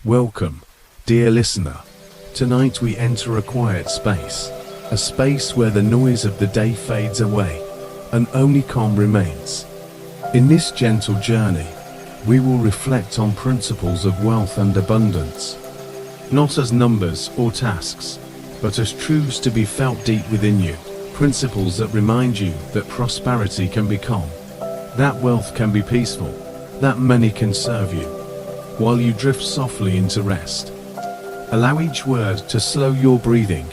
Welcome, dear listener. Tonight we enter a quiet space, a space where the noise of the day fades away, and only calm remains. In this gentle journey, we will reflect on principles of wealth and abundance, not as numbers or tasks, but as truths to be felt deep within you, principles that remind you that prosperity can be calm, that wealth can be peaceful, that money can serve you, while you drift softly into rest. Allow each word to slow your breathing,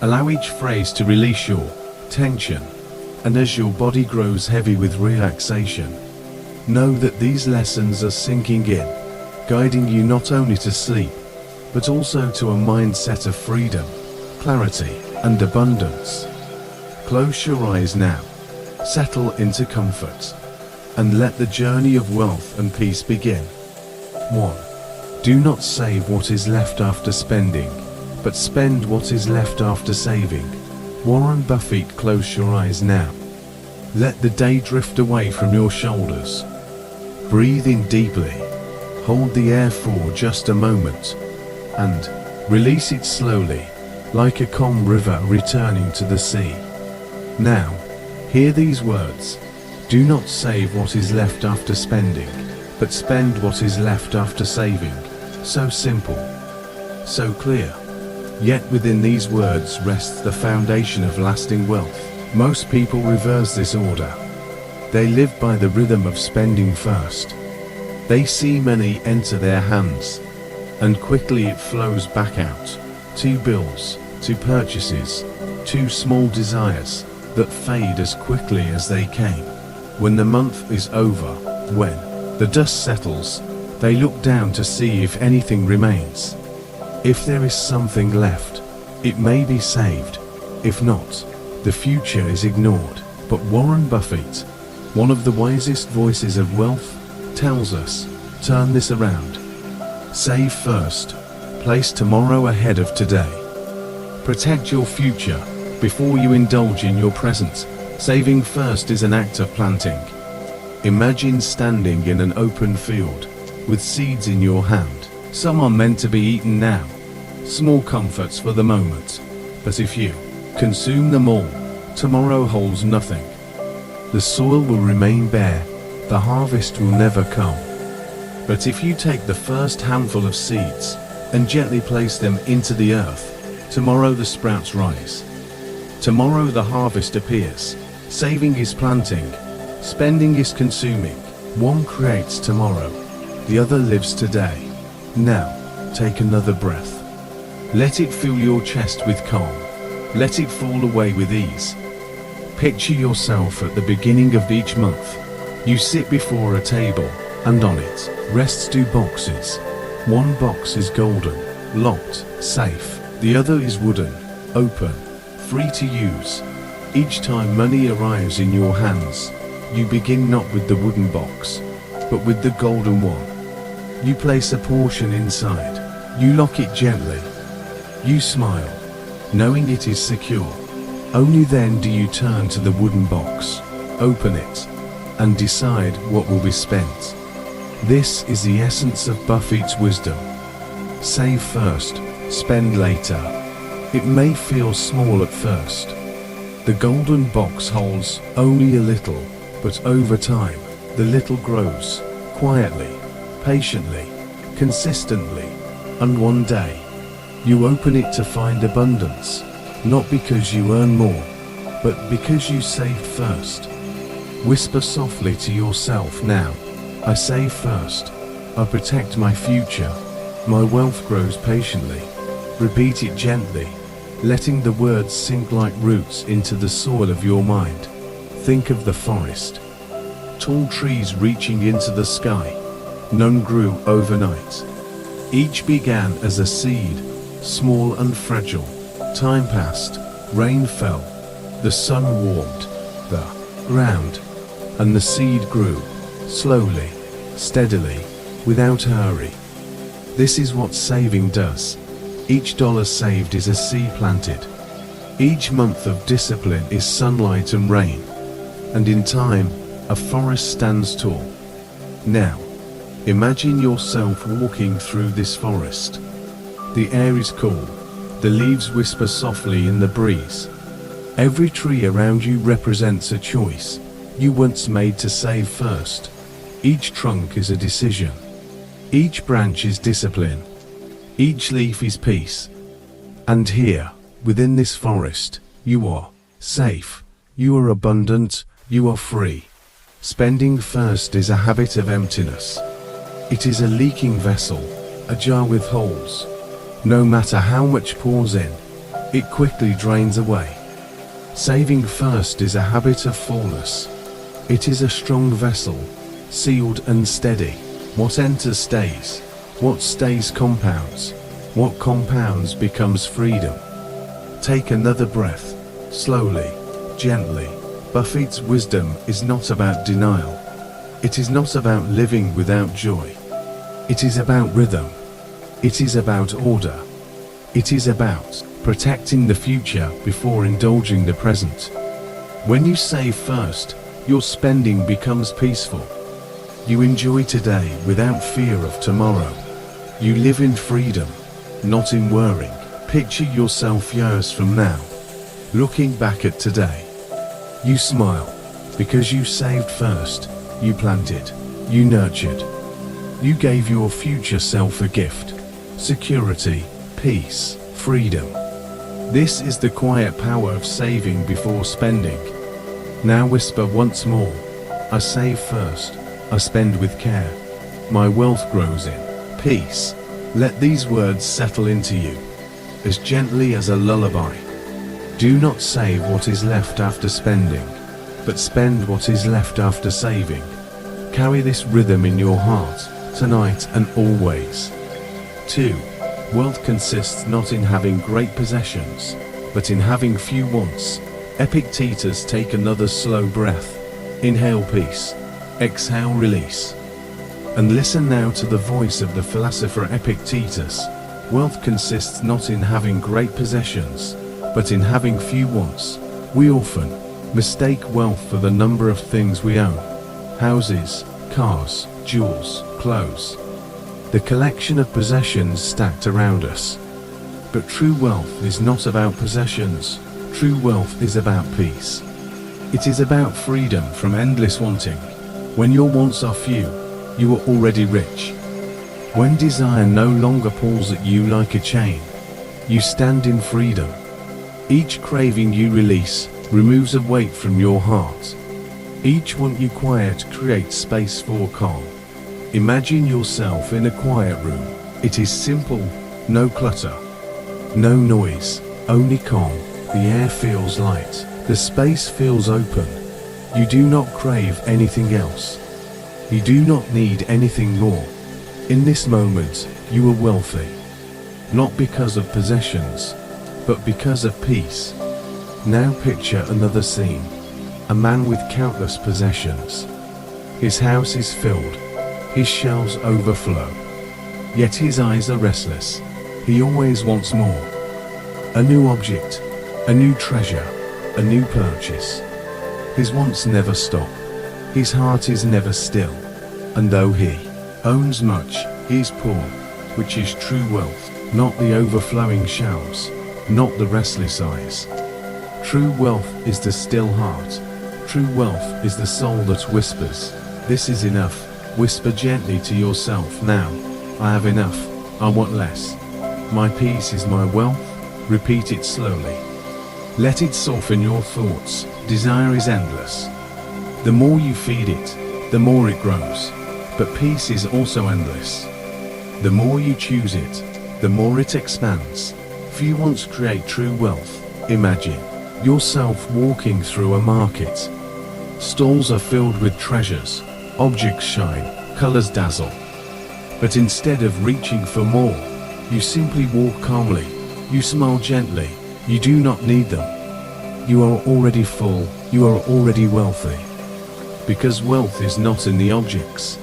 allow each phrase to release your tension, and as your body grows heavy with relaxation, know that these lessons are sinking in, guiding you not only to sleep, but also to a mindset of freedom, clarity, and abundance. Close your eyes now, settle into comfort, and let the journey of wealth and peace begin. 1. Do not save what is left after spending, but spend what is left after saving. Warren Buffett. Close your eyes now. Let the day drift away from your shoulders. Breathe in deeply, hold the air for just a moment, and release it slowly, like a calm river returning to the sea. Now, hear these words. Do not save what is left after spending, but spend what is left after saving. So simple, so clear. Yet within these words rests the foundation of lasting wealth. Most people reverse this order. They live by the rhythm of spending first. They see money enter their hands, and quickly it flows back out, to bills, to purchases, to small desires that fade as quickly as they came. When the month is over, when the dust settles, they look down to see if anything remains. If there is something left, it may be saved. If not, the future is ignored. But Warren Buffett, one of the wisest voices of wealth, tells us, turn this around. Save first. Place tomorrow ahead of today. Protect your future before you indulge in your present. Saving first is an act of planting. Imagine standing in an open field, with seeds in your hand. Some are meant to be eaten now, small comforts for the moment. But if you consume them all, tomorrow holds nothing. The soil will remain bare, the harvest will never come. But if you take the first handful of seeds, and gently place them into the earth, tomorrow the sprouts rise. Tomorrow the harvest appears. Saving is planting, spending is consuming. One creates tomorrow, the other lives today. Now, take another breath. Let it fill your chest with calm. Let it fall away with ease. Picture yourself at the beginning of each month. You sit before a table, and on it rests two boxes. One box is golden, locked, safe. The other is wooden, open, free to use. Each time money arrives in your hands, you begin not with the wooden box, but with the golden one. You place a portion inside. You lock it gently. You smile, knowing it is secure. Only then do you turn to the wooden box, open it, and decide what will be spent. This is the essence of Buffett's wisdom. Save first, spend later. It may feel small at first. The golden box holds only a little, but over time, the little grows, quietly, patiently, consistently, and one day, you open it to find abundance, not because you earn more, but because you saved first. Whisper softly to yourself now, I save first, I protect my future, my wealth grows patiently. Repeat it gently, letting the words sink like roots into the soil of your mind. Think of the forest. Tall trees reaching into the sky. None grew overnight. Each began as a seed, small and fragile. Time passed, rain fell, the sun warmed the ground, and the seed grew, slowly, steadily, without hurry. This is what saving does. Each dollar saved is a seed planted. Each month of discipline is sunlight and rain. And in time, a forest stands tall. Now, Imagine yourself walking through this forest. The air is cool. The leaves whisper softly in the breeze. Every tree around you represents a choice you once made to save first. Each trunk is a decision. Each branch is discipline. Each leaf is peace. And here, within this forest, you are safe. You are abundant. You are free. Spending first is a habit of emptiness. It is a leaking vessel, a jar with holes. No matter how much pours in, it quickly drains away. Saving first is a habit of fullness. It is a strong vessel, sealed and steady. What enters stays. What stays compounds. What compounds becomes freedom. Take another breath, slowly, gently. Buffett's wisdom is not about denial. It is not about living without joy. It is about rhythm. It is about order. It is about protecting the future before indulging the present. When you save first, your spending becomes peaceful. You enjoy today without fear of tomorrow. You live in freedom, not in worrying. Picture yourself years from now, looking back at today. You smile, because you saved first, you planted, you nurtured. You gave your future self a gift. Security, peace, freedom. This is the quiet power of saving before spending. Now whisper once more. I save first. I spend with care. My wealth grows in peace. Let these words settle into you, as gently as a lullaby. Do not save what is left after spending, but spend what is left after saving. Carry this rhythm in your heart, tonight and always. 2. Wealth consists not in having great possessions, but in having few wants. Epictetus. Take another slow breath. Inhale peace. Exhale release. And listen now to the voice of the philosopher Epictetus. Wealth consists not in having great possessions, but in having few wants. We often mistake wealth for the number of things we own. Houses, cars, jewels, clothes. The collection of possessions stacked around us. But true wealth is not about possessions. True wealth is about peace. It is about freedom from endless wanting. When your wants are few, you are already rich. When desire no longer pulls at you like a chain, you stand in freedom. Each craving you release removes a weight from your heart. Each want you quiet creates space for calm. Imagine yourself in a quiet room. It is simple, no clutter, no noise, only calm. The air feels light, the space feels open. You do not crave anything else. You do not need anything more. In this moment, you are wealthy. Not because of possessions, but because of peace. Now picture another scene. A man with countless possessions. His house is filled. His shelves overflow. Yet his eyes are restless. He always wants more. A new object, a new treasure, a new purchase. His wants never stop. His heart is never still. And though he owns much, he is poor, which is true wealth, not the overflowing shelves, not the restless eyes. True wealth is the still heart. True wealth is the soul that whispers, "This is enough." Whisper gently to yourself now, "I have enough, I want less. My peace is my wealth." Repeat it slowly. Let it soften your thoughts. Desire is endless. The more you feed it, the more it grows. But peace is also endless. The more you choose it, the more it expands. Few wants create true wealth. Imagine yourself walking through a market. Stalls are filled with treasures. Objects shine, colors dazzle. But instead of reaching for more, you simply walk calmly. You smile gently. You do not need them. You are already full. You are already wealthy. Because wealth is not in the objects.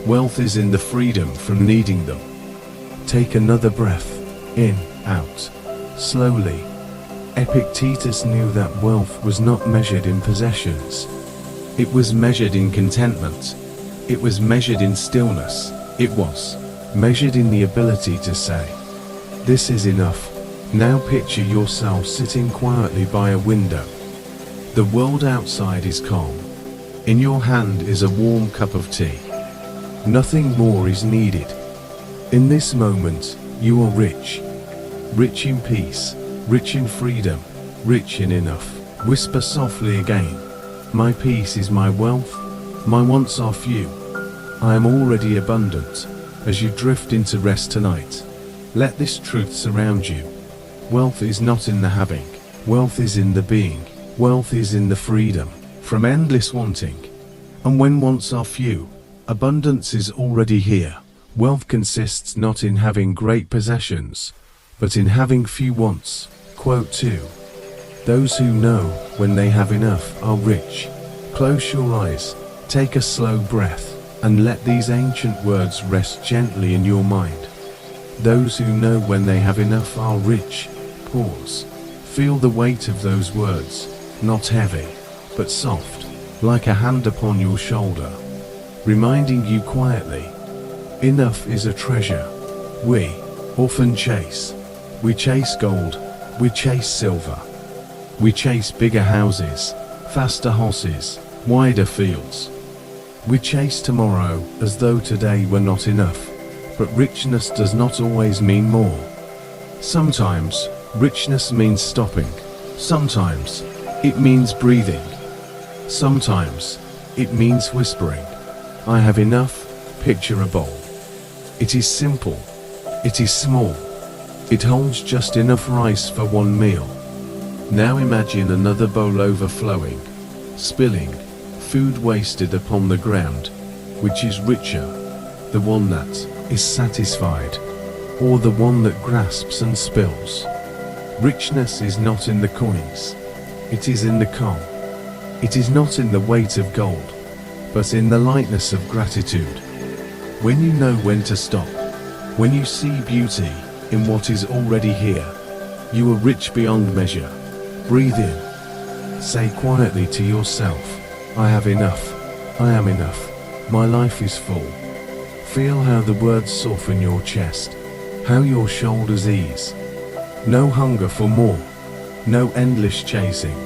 Wealth is in the freedom from needing them. Take another breath. In, out. Slowly. Epictetus knew that wealth was not measured in possessions. It was measured in contentment. It was measured in stillness. It was measured in the ability to say, "This is enough." Now picture yourself sitting quietly by a window. The world outside is calm. In your hand is a warm cup of tea. Nothing more is needed. In this moment, you are rich. Rich in peace, rich in freedom, rich in enough. Whisper softly again, "My peace is my wealth, my wants are few. I am already abundant." As you drift into rest tonight, let this truth surround you. Wealth is not in the having, wealth is in the being, wealth is in the freedom from endless wanting. And when wants are few, abundance is already here. Wealth consists not in having great possessions, but in having few wants. Quote 2. Those who know when they have enough are rich. Close your eyes, take a slow breath, and let these ancient words rest gently in your mind. Those who know when they have enough are rich. Pause. Feel the weight of those words, not heavy, but soft, like a hand upon your shoulder, reminding you quietly, enough is a treasure. We often chase. We chase gold, we chase silver. We chase bigger houses, faster horses, wider fields. We chase tomorrow as though today were not enough. But richness does not always mean more. Sometimes, richness means stopping. Sometimes, it means breathing. Sometimes, it means whispering, "I have enough." Picture a bowl. It is simple. It is small. It holds just enough rice for one meal. Now imagine another bowl overflowing, spilling, food wasted upon the ground. Which is richer? The one that is satisfied, or the one that grasps and spills? Richness is not in the coins, it is in the calm. It is not in the weight of gold, but in the lightness of gratitude. When you know when to stop, when you see beauty in what is already here, you are rich beyond measure. Breathe in. Say quietly to yourself, "I have enough. I am enough. My life is full." Feel how the words soften your chest, how your shoulders ease. No hunger for more, no endless chasing,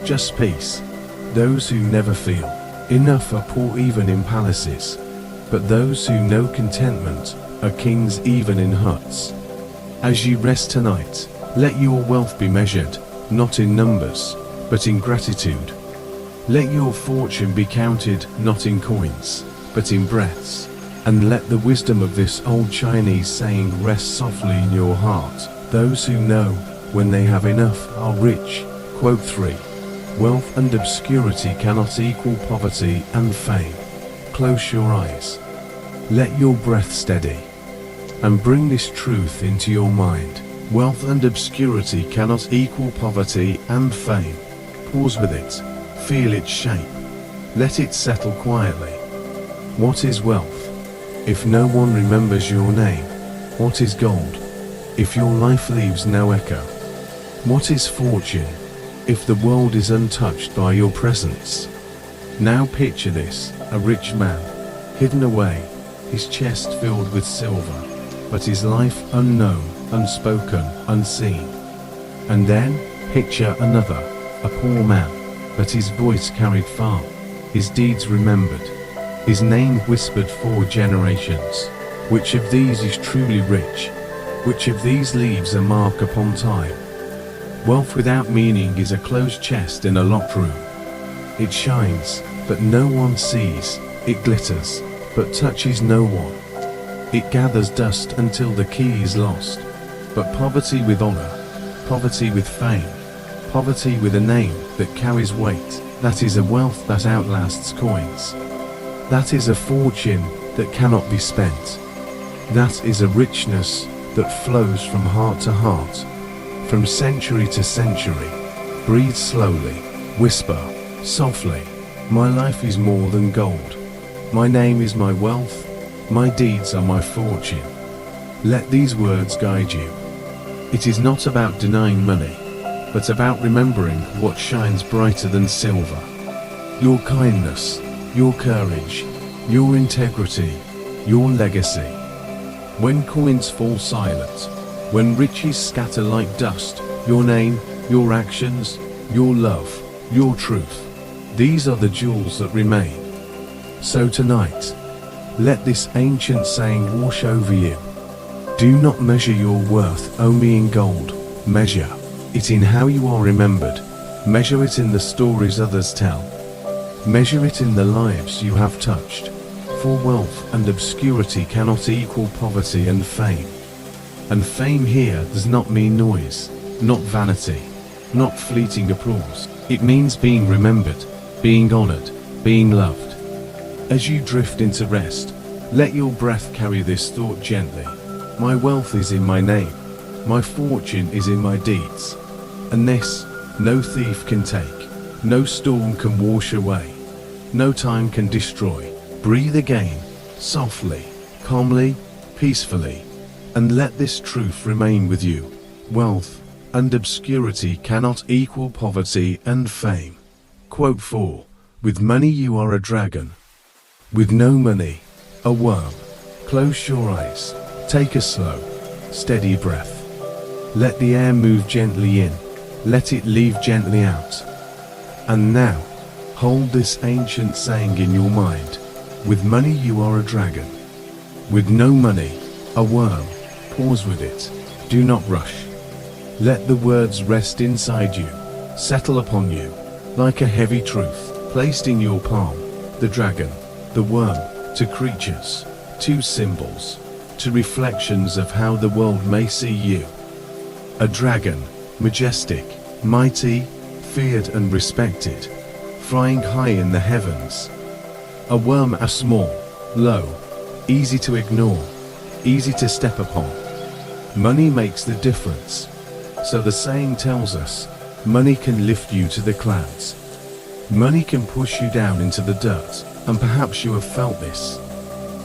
just peace. Those who never feel enough are poor even in palaces, but those who know contentment are kings even in huts. As you rest tonight, let your wealth be measured, not in numbers, but in gratitude. Let your fortune be counted not in coins, but in breaths. And let the wisdom of this old Chinese saying rest softly in your heart. Those who know when they have enough are rich. Quote 3. Wealth and obscurity cannot equal poverty and fame. Close your eyes. Let your breath steady. And bring this truth into your mind. Wealth and obscurity cannot equal poverty and fame. Pause with it. Feel its shape. Let it settle quietly. What is wealth? If no one remembers your name? What is gold? If your life leaves no echo? What is fortune? If the world is untouched by your presence? Now picture this, a rich man, hidden away, his chest filled with silver, but his life unknown, unspoken, unseen. And then, picture another, a poor man, but his voice carried far, his deeds remembered, his name whispered for generations. Which of these is truly rich? Which of these leaves a mark upon time? Wealth without meaning is a closed chest in a locked room. It shines, but no one sees. It glitters, but touches no one. It gathers dust until the key is lost. But poverty with honor, poverty with fame, poverty with a name that carries weight, that is a wealth that outlasts coins. That is a fortune that cannot be spent. That is a richness that flows from heart to heart, from century to century. Breathe slowly, whisper softly, "My life is more than gold. My name is my wealth, my deeds are my fortune." Let these words guide you. It is not about denying money, but about remembering what shines brighter than silver. Your kindness, your courage, your integrity, your legacy. When coins fall silent, when riches scatter like dust, your name, your actions, your love, your truth, these are the jewels that remain. So tonight, let this ancient saying wash over you. Do not measure your worth only in gold. Measure it in how you are remembered. Measure it in the stories others tell. Measure it in the lives you have touched. For wealth and obscurity cannot equal poverty and fame. And fame here does not mean noise, not vanity, not fleeting applause. It means being remembered, being honored, being loved. As you drift into rest, let your breath carry this thought gently. My wealth is in my name. My fortune is in my deeds. And this, no thief can take. No storm can wash away. No time can destroy. Breathe again, softly, calmly, peacefully. And let this truth remain with you. Wealth and obscurity cannot equal poverty and fame. Quote 4. With money you are a dragon. With no money, a worm. Close your eyes. Take a slow, steady breath. Let the air move gently in. Let it leave gently out. And now, hold this ancient saying in your mind. With money you are a dragon. With no money, a worm. Pause with it. Do not rush. Let the words rest inside you, settle upon you, like a heavy truth, placed in your palm. The dragon, the worm, to creatures, to symbols, to reflections of how the world may see you. A dragon, majestic, mighty, feared and respected, flying high in the heavens. A worm, a small, low, easy to ignore, easy to step upon. Money makes the difference. So the saying tells us, money can lift you to the clouds. Money can push you down into the dirt, and perhaps you have felt this.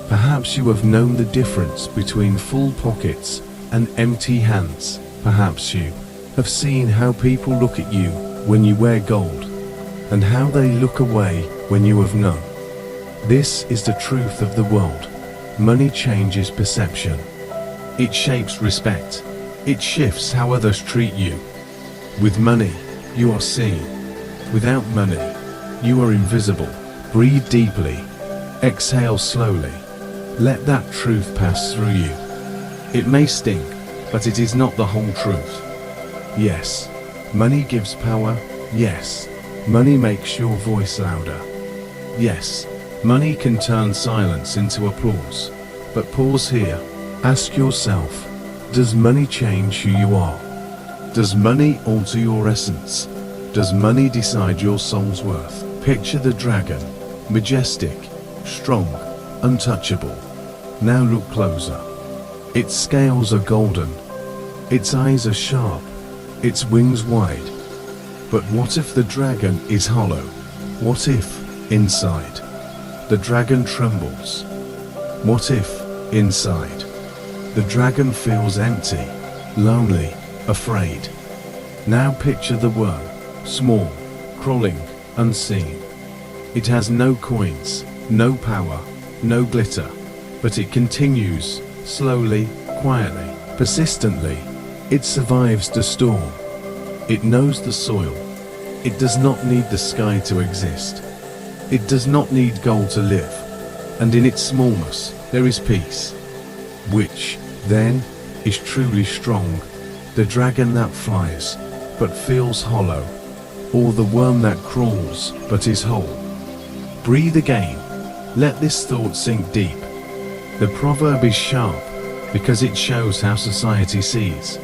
Perhaps you have known the difference between full pockets and empty hands. Perhaps you have seen how people look at you when you wear gold, and how they look away when you have none. This is the truth of the world. Money changes perception. It shapes respect. It shifts how others treat you. With money, you are seen. Without money, you are invisible. Breathe deeply. Exhale slowly. Let that truth pass through you. It may sting, but it is not the whole truth. Yes, money gives power. Yes, money makes your voice louder. Yes, money can turn silence into applause. But pause here. Ask yourself, does money change who you are? Does money alter your essence? Does money decide your soul's worth? Picture the dragon, majestic, strong, untouchable. Now look closer. Its scales are golden. Its eyes are sharp. Its wings wide. But what if the dragon is hollow? What if, inside, the dragon trembles? What if, inside, the dragon feels empty, lonely, afraid? Now picture the worm, small, crawling, unseen. It has no coins, no power, no glitter, but it continues, slowly, quietly, persistently. It survives the storm. It knows the soil. It does not need the sky to exist. It does not need gold to live. And in its smallness, there is peace, which, then, is truly strong. The dragon that flies, but feels hollow, or the worm that crawls, but is whole. Breathe again. Let this thought sink deep. The proverb is sharp, because it shows how society sees.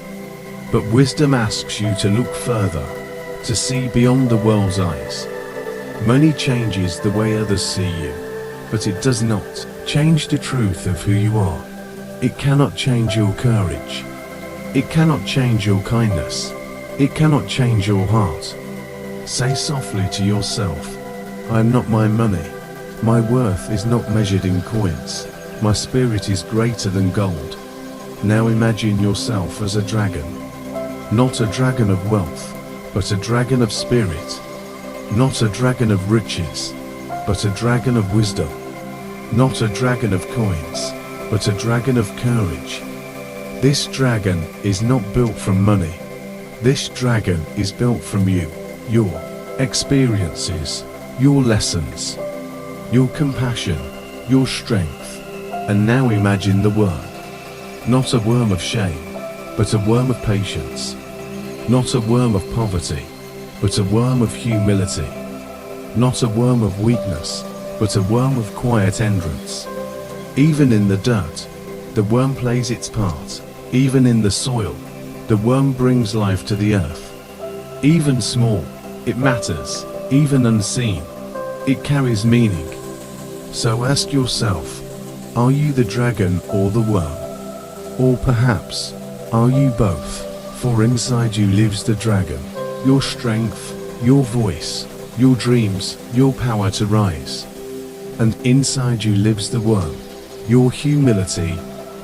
But wisdom asks you to look further, to see beyond the world's eyes. Money changes the way others see you, but it does not change the truth of who you are. It cannot change your courage. It cannot change your kindness. It cannot change your heart. Say softly to yourself, I am not my money. My worth is not measured in coins. My spirit is greater than gold. Now imagine yourself as a dragon. Not a dragon of wealth, but a dragon of spirit. Not a dragon of riches, but a dragon of wisdom. Not a dragon of coins, but a dragon of courage. This dragon is not built from money. This dragon is built from you, your experiences, your lessons, your compassion, your strength. And now imagine the worm. Not a worm of shame, but a worm of patience. Not a worm of poverty, but a worm of humility. Not a worm of weakness, but a worm of quiet endurance. Even in the dirt, the worm plays its part. Even in the soil, the worm brings life to the earth. Even small, it matters. Even unseen, it carries meaning. So ask yourself, are you the dragon or the worm? Or perhaps, are you both? For inside you lives the dragon, your strength, your voice, your dreams, your power to rise. And inside you lives the worm, your humility,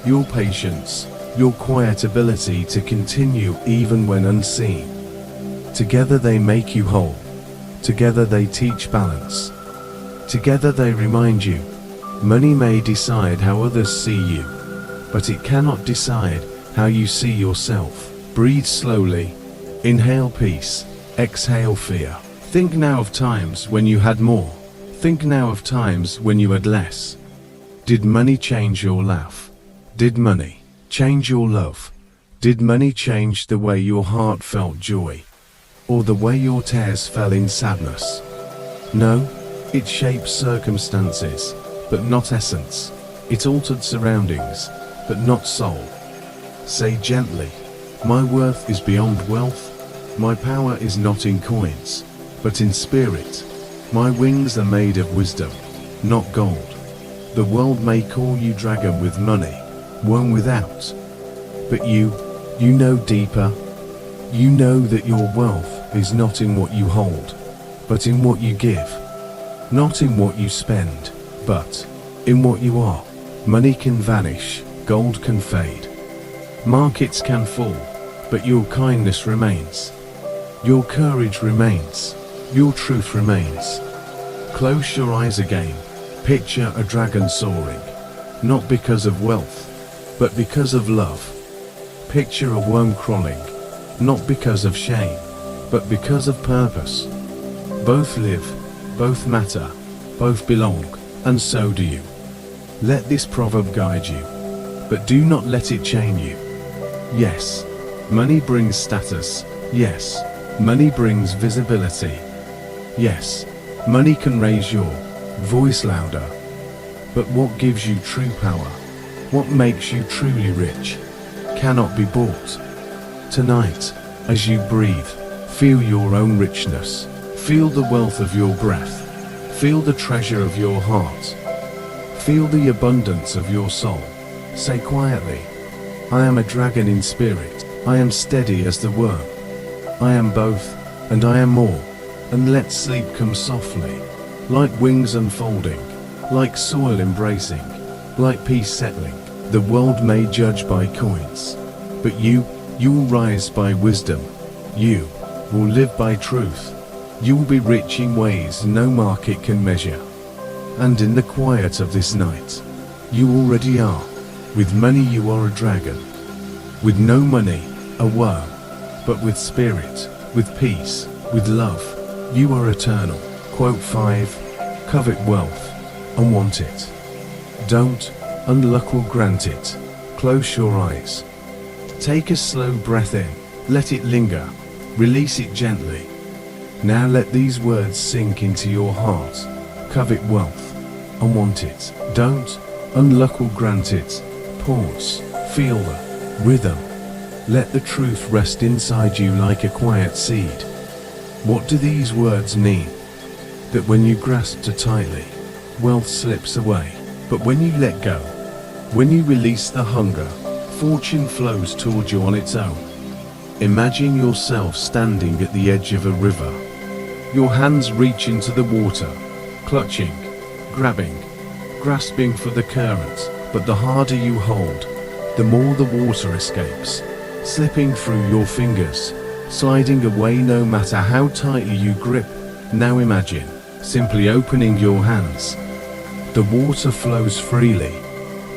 your patience, your quiet ability to continue even when unseen. Together they make you whole. Together they teach balance. Together they remind you, money may decide how others see you, but it cannot decide how you see yourself. Breathe slowly. Inhale peace. Exhale fear. Think now of times when you had more. Think now of times when you had less. Did money change your laugh? Did money change your love? Did money change the way your heart felt joy? Or the way your tears fell in sadness? No, it shaped circumstances, but not essence. It altered surroundings, but not soul. Say gently, my worth is beyond wealth. My power is not in coins, but in spirit. My wings are made of wisdom, not gold. The world may call you dragon with money, worm without. But you know deeper. You know that your wealth is not in what you hold, but in what you give. Not in what you spend, but in what you are. Money can vanish, gold can fade. Markets can fall, but your kindness remains. Your courage remains. Your truth remains. Close your eyes again. Picture a dragon soaring, not because of wealth, but because of love. Picture a worm crawling, not because of shame, but because of purpose. Both live, both matter, both belong, and so do you. Let this proverb guide you, but do not let it chain you. Yes, money brings status. Yes, money brings visibility. Yes, money can raise your voice louder. But what gives you true power, what makes you truly rich, cannot be bought. Tonight, as you breathe, feel your own richness. Feel the wealth of your breath. Feel the treasure of your heart. Feel the abundance of your soul. Say quietly, I am a dragon in spirit. I am steady as the worm. I am both, and I am more. And let sleep come softly, like wings unfolding, like soil embracing, like peace settling. The world may judge by coins, but you will rise by wisdom. You will live by truth. You will be rich in ways no market can measure. And in the quiet of this night, you already are. With money you are a dragon. With no money, a worm. But with spirit, with peace, with love, you are eternal. Quote 5. Covet wealth and want it. Don't, and luck will grant it. Close your eyes. Take a slow breath in. Let it linger. Release it gently. Now let these words sink into your heart. Covet wealth and want it. Don't, and luck will grant it. Pause. Feel the rhythm. Let the truth rest inside you like a quiet seed. What do these words mean? That when you grasp too tightly, wealth slips away. But when you let go, when you release the hunger, fortune flows toward you on its own. Imagine yourself standing at the edge of a river. Your hands reach into the water, clutching, grabbing, grasping for the current. But the harder you hold, the more the water escapes, slipping through your fingers, sliding away no matter how tightly you grip. Now imagine simply opening your hands, The water flows freely.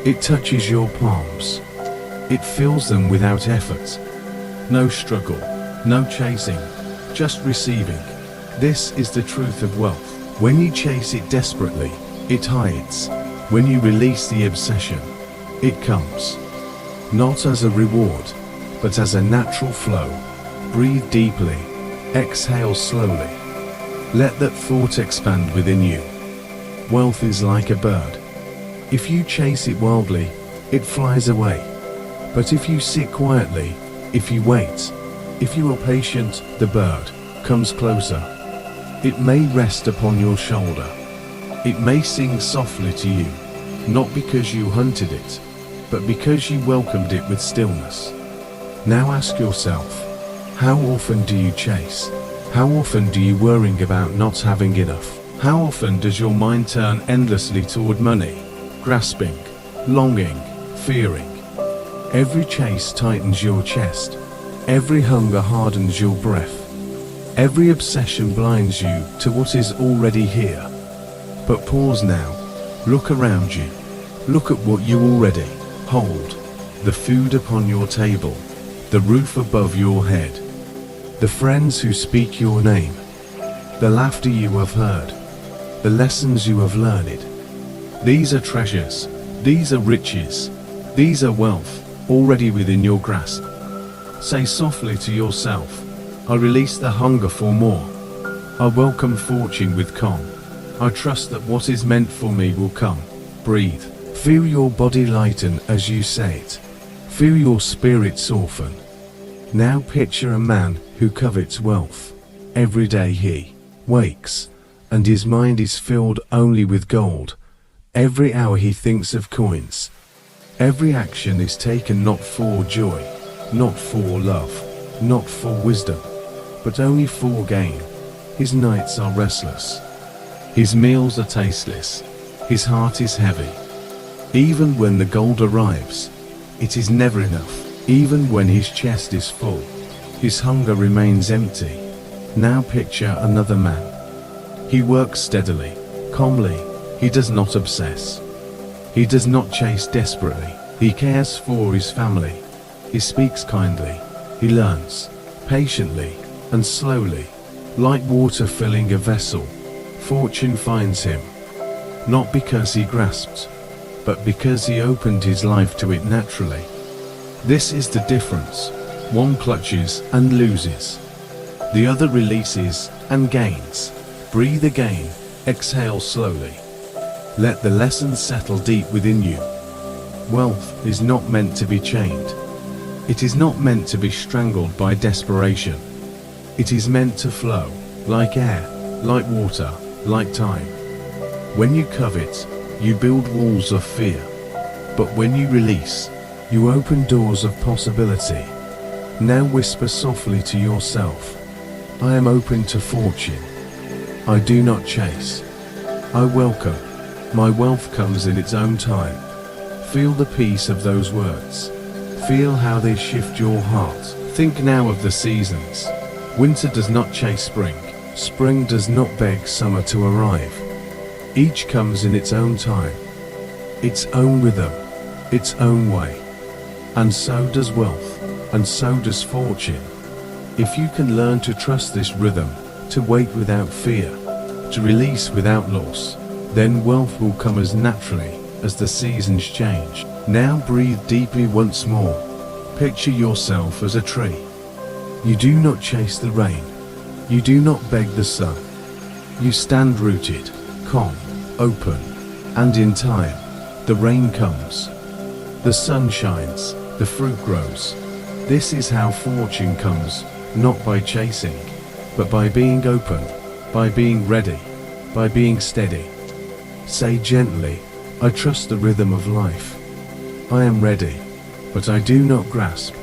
It touches your palms. It fills them without effort. No struggle, no chasing, just receiving. This is the truth of wealth. When you chase it desperately, it hides. When you release the obsession, it comes. Not as a reward, but as a natural flow. Breathe deeply. Exhale slowly. Let that thought expand within you. Wealth is like a bird. If you chase it wildly, it flies away. But if you sit quietly, if you wait, if you are patient, the bird comes closer. It may rest upon your shoulder. It may sing softly to you, not because you hunted it, but because you welcomed it with stillness. Now ask yourself, how often do you chase? How often do you worry about not having enough? How often does your mind turn endlessly toward money, grasping, longing, fearing? Every chase tightens your chest. Every hunger hardens your breath. Every obsession blinds you to what is already here. But pause now. Look around you. Look at what you already hold. The food upon your table. The roof above your head. The friends who speak your name. The laughter you have heard. The lessons you have learned. These are treasures. These are riches. These are wealth, already within your grasp. Say softly to yourself, I release the hunger for more. I welcome fortune with calm. I trust that what is meant for me will come. Breathe. Feel your body lighten as you say it. Feel your spirit soften. Now picture a man who covets wealth. Every day he wakes, and his mind is filled only with gold. Every hour he thinks of coins. Every action is taken not for joy, not for love, not for wisdom, but only for gain. His nights are restless. His meals are tasteless. His heart is heavy. Even when the gold arrives, it is never enough. Even when his chest is full, his hunger remains empty. Now picture another man. He works steadily, calmly. He does not obsess. He does not chase desperately. He cares for his family. He speaks kindly. He learns patiently and slowly. Like water filling a vessel, fortune finds him. Not because he grasped, but because he opened his life to it naturally. This is the difference. One clutches and loses. The other releases and gains. Breathe again. Exhale slowly. Let the lessons settle deep within you. Wealth is not meant to be chained. It is not meant to be strangled by desperation. It is meant to flow, like air, like water, like time. When you covet, you build walls of fear. But when you release, you open doors of possibility. Now whisper softly to yourself, I am open to fortune. I do not chase. I welcome. My wealth comes in its own time. Feel the peace of those words. Feel how they shift your heart. Think now of the seasons. Winter does not chase spring. Spring does not beg summer to arrive. Each comes in its own time, its own rhythm, its own way. And so does wealth, and so does fortune. If you can learn to trust this rhythm, to wait without fear, to release without loss, then wealth will come as naturally as the seasons change. Now breathe deeply once more. Picture yourself as a tree. You do not chase the rain. You do not beg the sun. You stand rooted, calm, open, and in time, the rain comes. The sun shines, the fruit grows. This is how fortune comes, not by chasing, but by being open, by being ready, by being steady. Say gently, I trust the rhythm of life. I am ready, but I do not grasp.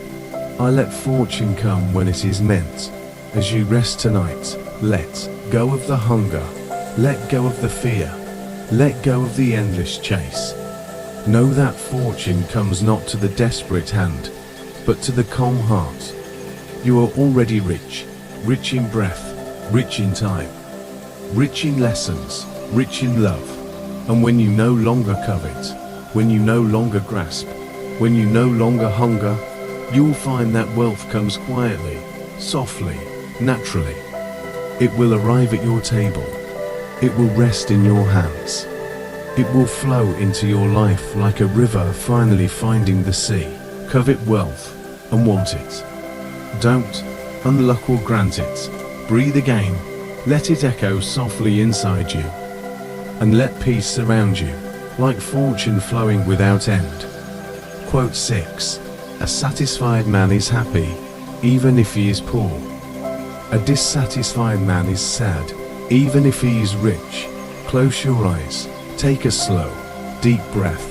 I let fortune come when it is meant. As you rest tonight, let go of the hunger, let go of the fear, let go of the endless chase. Know that fortune comes not to the desperate hand, but to the calm heart. You are already rich, rich in breath, rich in time, rich in lessons, rich in love. And when you no longer covet, when you no longer grasp, when you no longer hunger, you'll find that wealth comes quietly, softly, naturally. It will arrive at your table. It will rest in your hands. It will flow into your life like a river finally finding the sea. Covet wealth and want it. Don't, and luck will grant it. Breathe again, let it echo softly inside you. And let peace surround you, like fortune flowing without end. Quote 6. A satisfied man is happy, even if he is poor. A dissatisfied man is sad, even if he is rich. Close your eyes, take a slow, deep breath.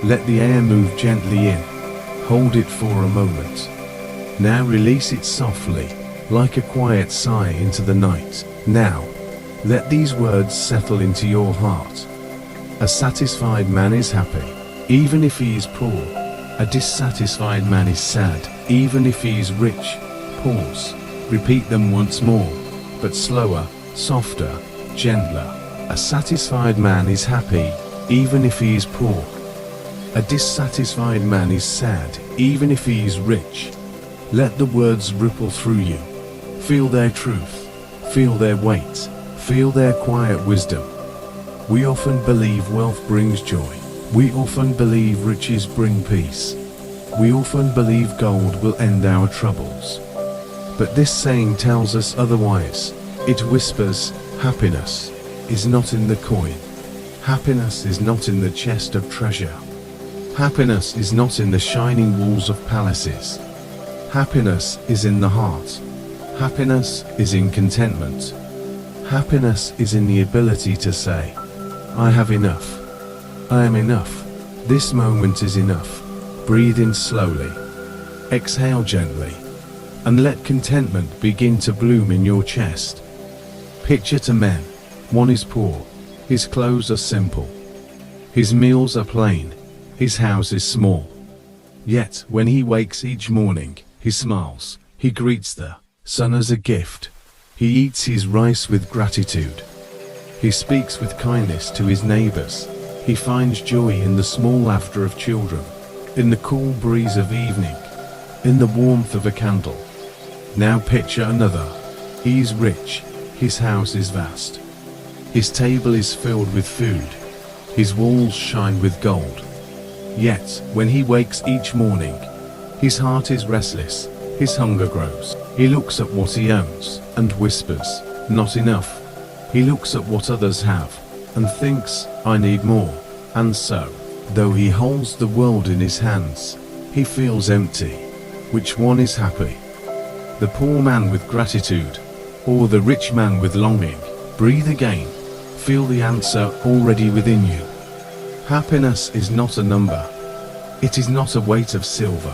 Let the air move gently in. Hold it for a moment. Now release it softly, like a quiet sigh into the night. Now, let these words settle into your heart. A satisfied man is happy, even if he is poor. A dissatisfied man is sad, even if he is rich. Pause. Repeat them once more, but slower, softer, gentler. A satisfied man is happy, even if he is poor. A dissatisfied man is sad, even if he is rich. Let the words ripple through you. Feel their truth. Feel their weight. Feel their quiet wisdom. We often believe wealth brings joy. We often believe riches bring peace. We often believe gold will end our troubles. But this saying tells us otherwise. It whispers, happiness is not in the coin. Happiness is not in the chest of treasure. Happiness is not in the shining walls of palaces. Happiness is in the heart. Happiness is in contentment. Happiness is in the ability to say, I have enough. I am enough. This moment is enough. Breathe in slowly. Exhale gently. And let contentment begin to bloom in your chest. Picture two men. One is poor. His clothes are simple. His meals are plain. His house is small. Yet, when he wakes each morning, he smiles. He greets the sun as a gift. He eats his rice with gratitude. He speaks with kindness to his neighbors. He finds joy in the small laughter of children, in the cool breeze of evening, in the warmth of a candle. Now picture another. He is rich. His house is vast. His table is filled with food. His walls shine with gold. Yet, when he wakes each morning, his heart is restless, his hunger grows. He looks at what he owns, and whispers, not enough. He looks at what others have, and thinks, I need more. And so, though he holds the world in his hands, he feels empty. Which one is happy? The poor man with gratitude, or the rich man with longing? Breathe again. Feel the answer already within you. Happiness is not a number. It is not a weight of silver.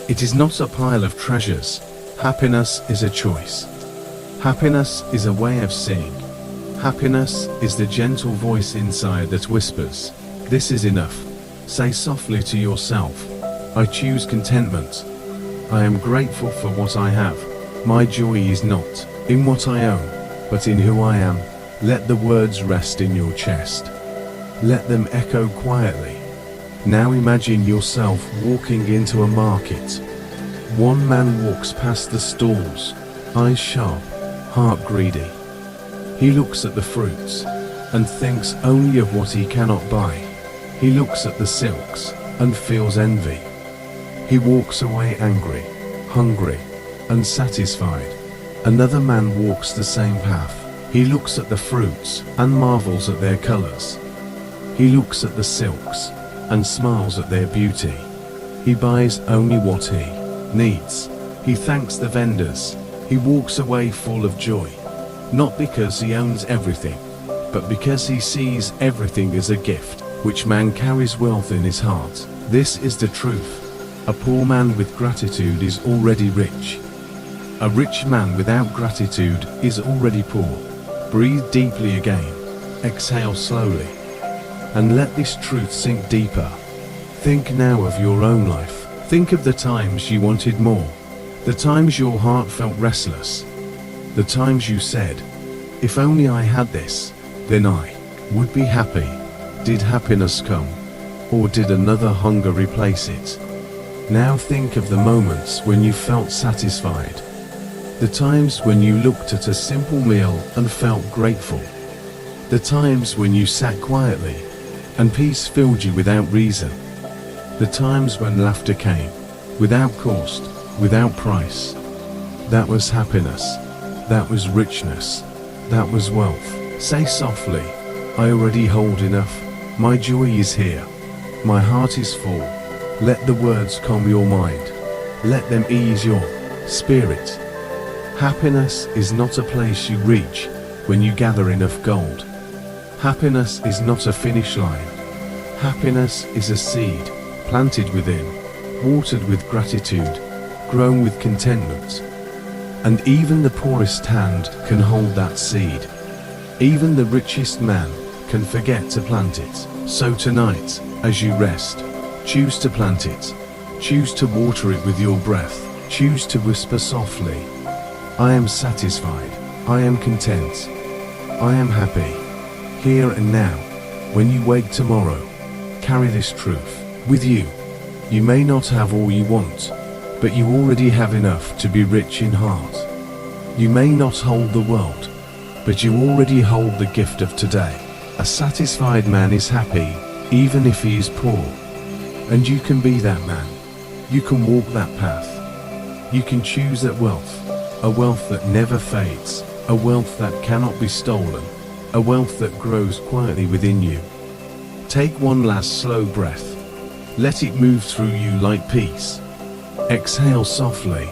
It is not a pile of treasures. Happiness is a choice. Happiness is a way of seeing. Happiness is the gentle voice inside that whispers, this is enough. Say softly to yourself, I choose contentment. I am grateful for what I have. My joy is not in what I own, but in who I am. Let the words rest in your chest. Let them echo quietly. Now imagine yourself walking into a market. One man walks past the stalls, eyes sharp, heart greedy. He looks at the fruits and thinks only of what he cannot buy. He looks at the silks and feels envy. He walks away angry, hungry, unsatisfied. Another man walks the same path. He looks at the fruits and marvels at their colors. He looks at the silks and smiles at their beauty. He buys only what he needs. He thanks the vendors. He walks away full of joy, not because he owns everything, but because he sees everything as a gift. Which man carries wealth in his heart? This is the truth. A poor man with gratitude is already rich. A rich man without gratitude is already poor. Breathe deeply again. Exhale slowly. And let this truth sink deeper. Think now of your own life. Think of the times you wanted more. The times your heart felt restless. The times you said, if only I had this, then I would be happy. Did happiness come? Or did another hunger replace it? Now think of the moments when you felt satisfied. The times when you looked at a simple meal and felt grateful. The times when you sat quietly and peace filled you without reason. The times when laughter came, without cost, without price. That was happiness. That was richness. That was wealth. Say softly, I already hold enough. My joy is here. My heart is full. Let the words calm your mind. Let them ease your spirit. Happiness is not a place you reach when you gather enough gold. Happiness is not a finish line. Happiness is a seed planted within, watered with gratitude, grown with contentment. And even the poorest hand can hold that seed. Even the richest man can forget to plant it. So tonight, as you rest, choose to plant it. Choose to water it with your breath. Choose to whisper softly, I am satisfied. I am content. I am happy. Here and now, when you wake tomorrow, carry this truth with you. You may not have all you want, but you already have enough to be rich in heart. You may not hold the world, but you already hold the gift of today. A satisfied man is happy, even if he is poor. And you can be that man. You can walk that path. You can choose that wealth, a wealth that never fades, a wealth that cannot be stolen, a wealth that grows quietly within you. Take one last slow breath. Let it move through you like peace. Exhale softly,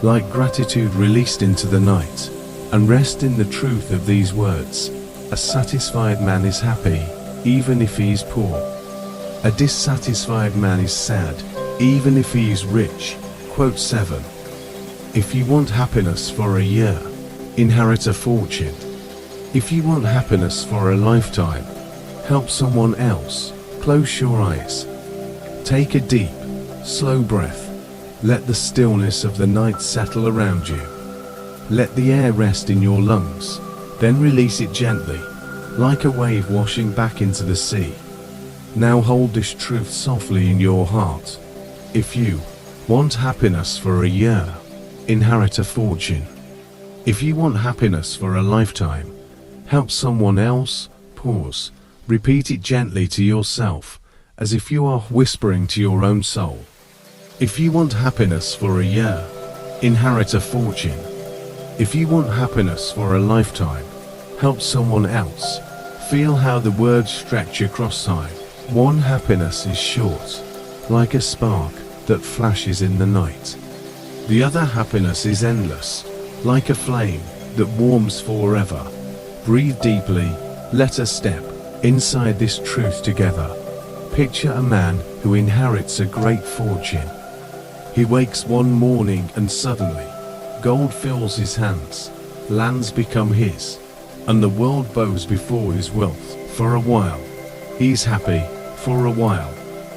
like gratitude released into the night, and rest in the truth of these words. A satisfied man is happy, even if he is poor. A dissatisfied man is sad, even if he is rich. Quote 7. If you want happiness for a year, inherit a fortune. If you want happiness for a lifetime, help someone else. Close your eyes. Take a deep, slow breath. Let the stillness of the night settle around you. Let the air rest in your lungs, then release it gently, like a wave washing back into the sea. Now hold this truth softly in your heart. If you want happiness for a year, inherit a fortune. If you want happiness for a lifetime, help someone else. Pause. Repeat it gently to yourself, as if you are whispering to your own soul. If you want happiness for a year, inherit a fortune. If you want happiness for a lifetime, help someone else. Feel how the words stretch across time. One happiness is short, like a spark that flashes in the night. The other happiness is endless, like a flame that warms forever. Breathe deeply. Let us step inside this truth together. Picture a man who inherits a great fortune. He wakes one morning and suddenly, gold fills his hands, lands become his, and the world bows before his wealth. For a while, he's happy. For a while,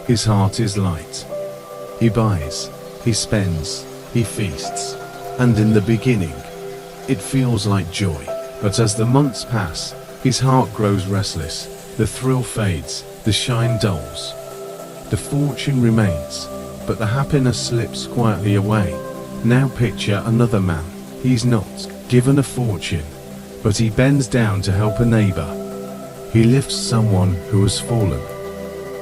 his heart is light. He buys, he spends, he feasts, and in the beginning, it feels like joy. But as the months pass, his heart grows restless, the thrill fades, the shine dulls. The fortune remains, but the happiness slips quietly away. Now picture another man. He's not given a fortune, but he bends down to help a neighbor. He lifts someone who has fallen.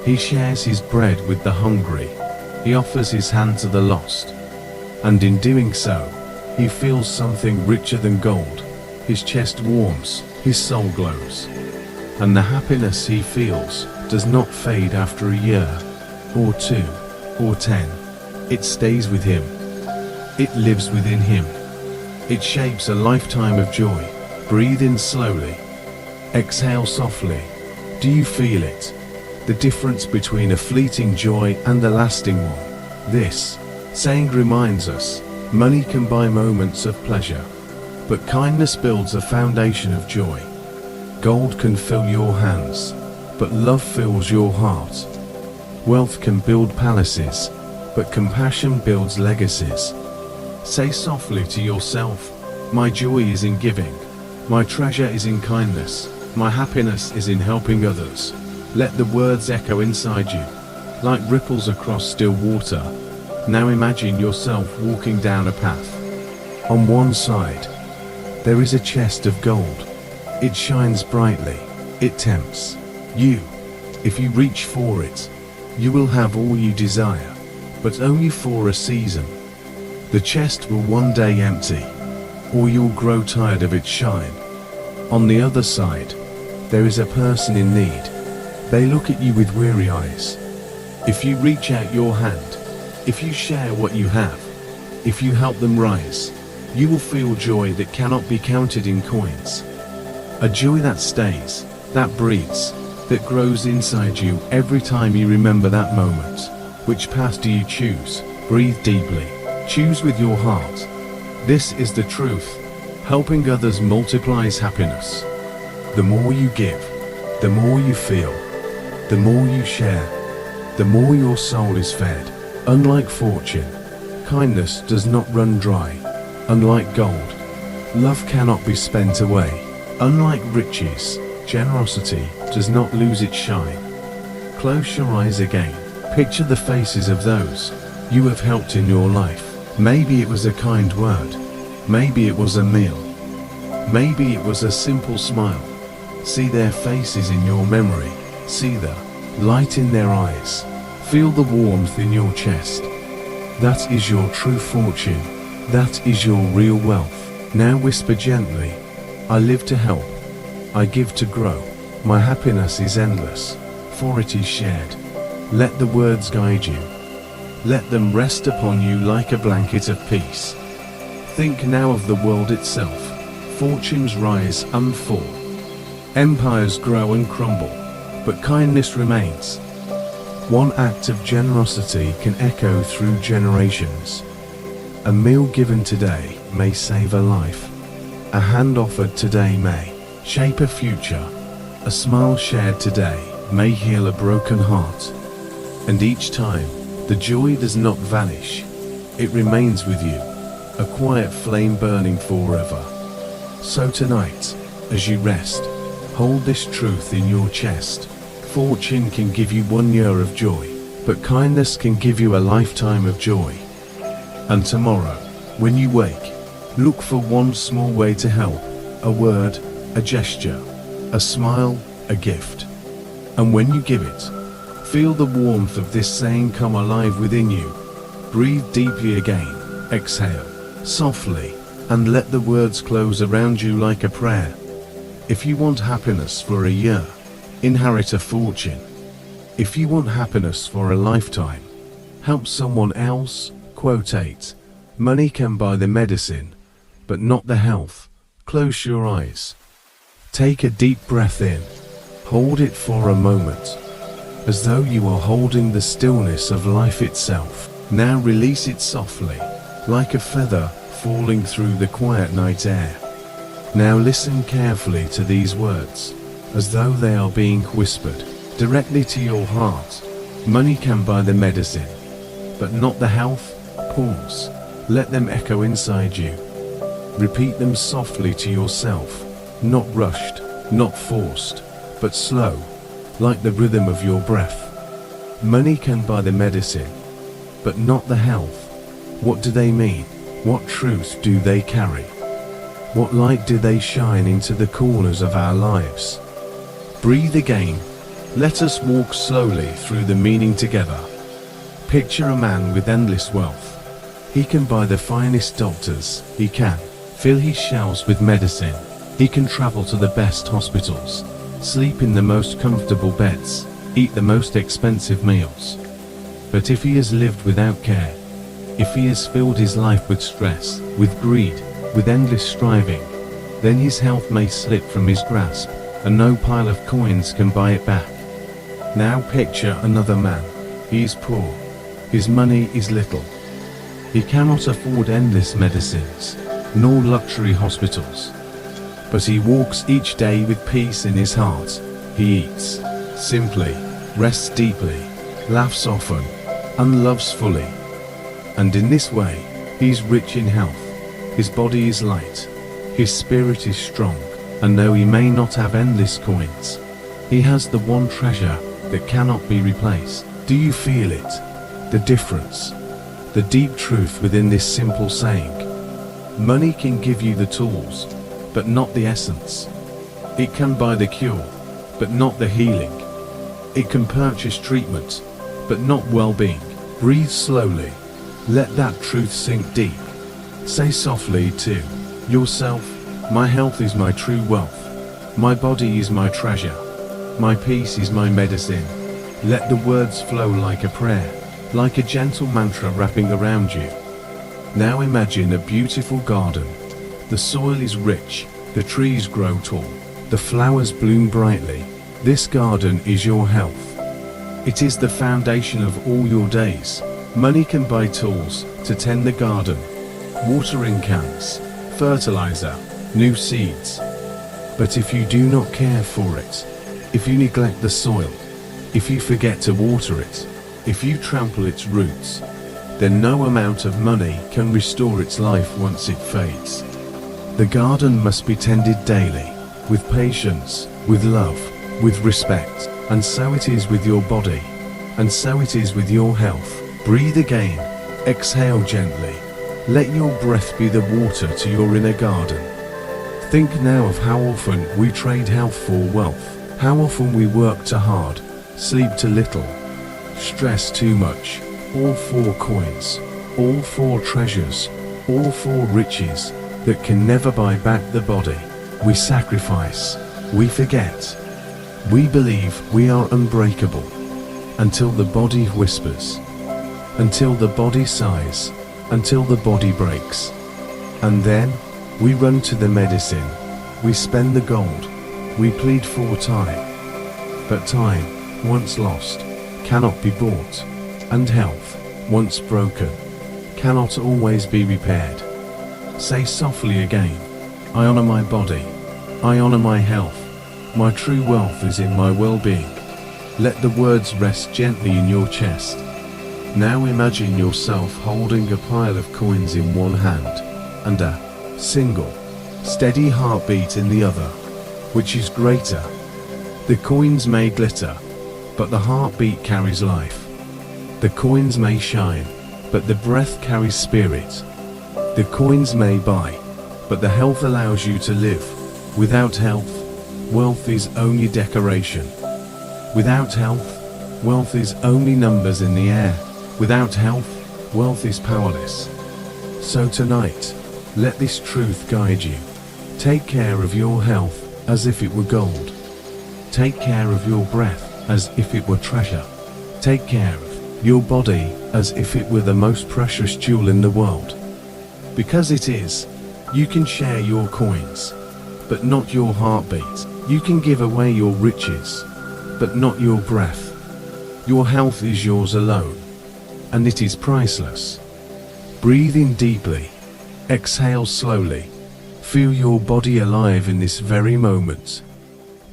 He shares his bread with the hungry. He offers his hand to the lost. And in doing so, he feels something richer than gold. His chest warms, his soul glows. And the happiness he feels does not fade after a year, or 2, or 10. It stays with him. It lives within him. It shapes a lifetime of joy. Breathe in slowly. Exhale softly. Do you feel it? The difference between a fleeting joy and a lasting one. This saying reminds us, money can buy moments of pleasure, but kindness builds a foundation of joy. Gold can fill your hands, but love fills your heart. Wealth can build palaces, but compassion builds legacies. Say softly to yourself, my joy is in giving. My treasure is in kindness. My happiness is in helping others. Let the words echo inside you, like ripples across still water. Now imagine yourself walking down a path. On one side, there is a chest of gold. It shines brightly. It tempts you. If you reach for it, you will have all you desire, but only for a season. The chest will one day empty, or you'll grow tired of its shine. On the other side, there is a person in need. They look at you with weary eyes. If you reach out your hand, if you share what you have, if you help them rise, you will feel joy that cannot be counted in coins. A joy that stays, that breathes, that grows inside you every time you remember that moment. Which path do you choose? Breathe deeply. Choose with your heart. This is the truth. Helping others multiplies happiness. The more you give, the more you feel, the more you share, the more your soul is fed. Unlike fortune, kindness does not run dry. Unlike gold, love cannot be spent away. Unlike riches, generosity does not lose its shine. Close your eyes again. Picture the faces of those you have helped in your life. Maybe it was a kind word. Maybe it was a meal. Maybe it was a simple smile. See their faces in your memory. See the light in their eyes. Feel the warmth in your chest. That is your true fortune. That is your real wealth. Now whisper gently, I live to help. I give to grow. My happiness is endless, for it is shared. Let the words guide you. Let them rest upon you like a blanket of peace. Think now of the world itself. Fortunes rise and fall. Empires grow and crumble, but kindness remains. One act of generosity can echo through generations. A meal given today may save a life. A hand offered today may shape a future. A smile shared today may heal a broken heart. And each time, the joy does not vanish. It remains with you, a quiet flame burning forever. So tonight, as you rest, hold this truth in your chest. Fortune can give you 1 year of joy, but kindness can give you a lifetime of joy. And tomorrow, when you wake, look for one small way to help. A word, a gesture, a smile, a gift. And when you give it, feel the warmth of this saying come alive within you. Breathe deeply again, exhale softly, and let the words close around you like a prayer. If you want happiness for a year, inherit a fortune. If you want happiness for a lifetime, help someone else. Quote 8. Money can buy the medicine, but not the health. Close your eyes. Take a deep breath in. Hold it for a moment, as though you are holding the stillness of life itself. Now release it softly, like a feather falling through the quiet night air. Now listen carefully to these words, as though they are being whispered directly to your heart. Money can buy the medicine, but not the health. Pause. Let them echo inside you. Repeat them softly to yourself, not rushed, not forced, but slow, like the rhythm of your breath. Money can buy the medicine, but not the health. What do they mean? What truth do they carry? What light do they shine into the corners of our lives? Breathe again. Let us walk slowly through the meaning together. Picture a man with endless wealth. He can buy the finest doctors. He can fill his shelves with medicine. He can travel to the best hospitals, sleep in the most comfortable beds, eat the most expensive meals. But if he has lived without care, if he has filled his life with stress, with greed, with endless striving, then his health may slip from his grasp, and no pile of coins can buy it back. Now picture another man. He is poor. His money is little. He cannot afford endless medicines, nor luxury hospitals. But he walks each day with peace in his heart. He eats simply, rests deeply, laughs often, and loves fully. And in this way, he is rich in health. His body is light. His spirit is strong. And though he may not have endless coins, He has the one treasure that cannot be replaced. Do you feel it? The difference? The deep truth within this simple saying? Money can give you the tools, but not the essence. It can buy the cure, but not the healing. It can purchase treatment, but not well-being. Breathe slowly. Let that truth sink deep. Say softly to yourself, my health is my true wealth. My body is my treasure. My peace is my medicine. Let the words flow like a prayer, like a gentle mantra wrapping around you. Now imagine a beautiful garden. The soil is rich, the trees grow tall, the flowers bloom brightly. This garden is your health. It is the foundation of all your days. Money can buy tools to tend the garden, watering cans, fertilizer, new seeds. But if you do not care for it, if you neglect the soil, if you forget to water it, if you trample its roots, then no amount of money can restore its life once it fades. The garden must be tended daily, with patience, with love, with respect, and so it is with your body, and so it is with your health. Breathe again, exhale gently, let your breath be the water to your inner garden. Think now of how often we trade health for wealth, how often we work too hard, sleep too little, stress too much, all for coins, all for treasures, all for riches that can never buy back the body. We sacrifice, we forget, we believe we are unbreakable, until the body whispers, until the body sighs, until the body breaks. And then, we run to the medicine, we spend the gold, we plead for time. But time, once lost, cannot be bought, and health, once broken, cannot always be repaired. Say softly again, I honor my body, I honor my health, my true wealth is in my well-being. Let the words rest gently in your chest. Now imagine yourself holding a pile of coins in one hand, and a single, steady heartbeat in the other. Which is greater? The coins may glitter, but the heartbeat carries life. The coins may shine, but the breath carries spirit. The coins may buy, but the health allows you to live. Without health, wealth is only decoration. Without health, wealth is only numbers in the air. Without health, wealth is powerless. So tonight, let this truth guide you. Take care of your health as if it were gold. Take care of your breath as if it were treasure. Take care of your body as if it were the most precious jewel in the world. Because it is, you can share your coins, but not your heartbeat. You can give away your riches, but not your breath. Your health is yours alone, and it is priceless. Breathe in deeply, exhale slowly. Feel your body alive in this very moment.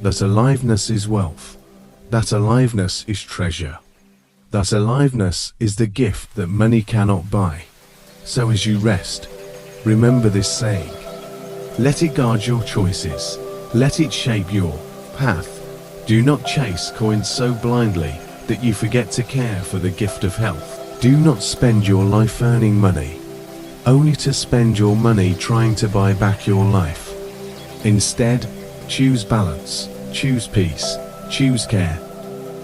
That aliveness is wealth. That aliveness is treasure. That aliveness is the gift that money cannot buy. So as you rest, remember this saying. Let it guard your choices. Let it shape your path. Do not chase coins so blindly that you forget to care for the gift of health. Do not spend your life earning money, only to spend your money trying to buy back your life. Instead, choose balance, choose peace, choose care.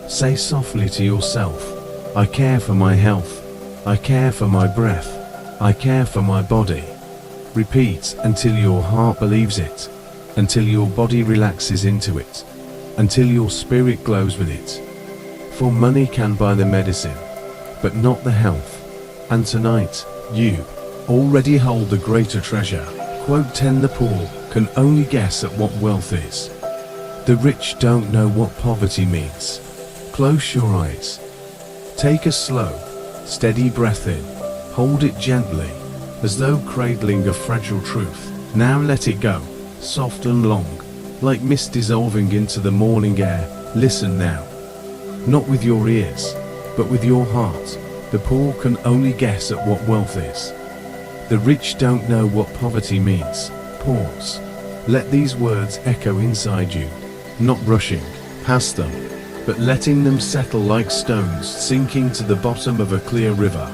Say softly to yourself, I care for my health, I care for my breath, I care for my body. Repeat until your heart believes it, until your body relaxes into it, until your spirit glows with it. For money can buy the medicine, but not the health. And tonight, you already hold the greater treasure. Quote 10 The poor can only guess at what wealth is. The rich don't know what poverty means. Close your eyes. Take a slow, steady breath in. Hold it gently, as though cradling a fragile truth. Now let it go, soft and long, like mist dissolving into the morning air. Listen now. Not with your ears, but with your heart. The poor can only guess at what wealth is. The rich don't know what poverty means. Pause. Let these words echo inside you. Not rushing, past them, but letting them settle like stones sinking to the bottom of a clear river.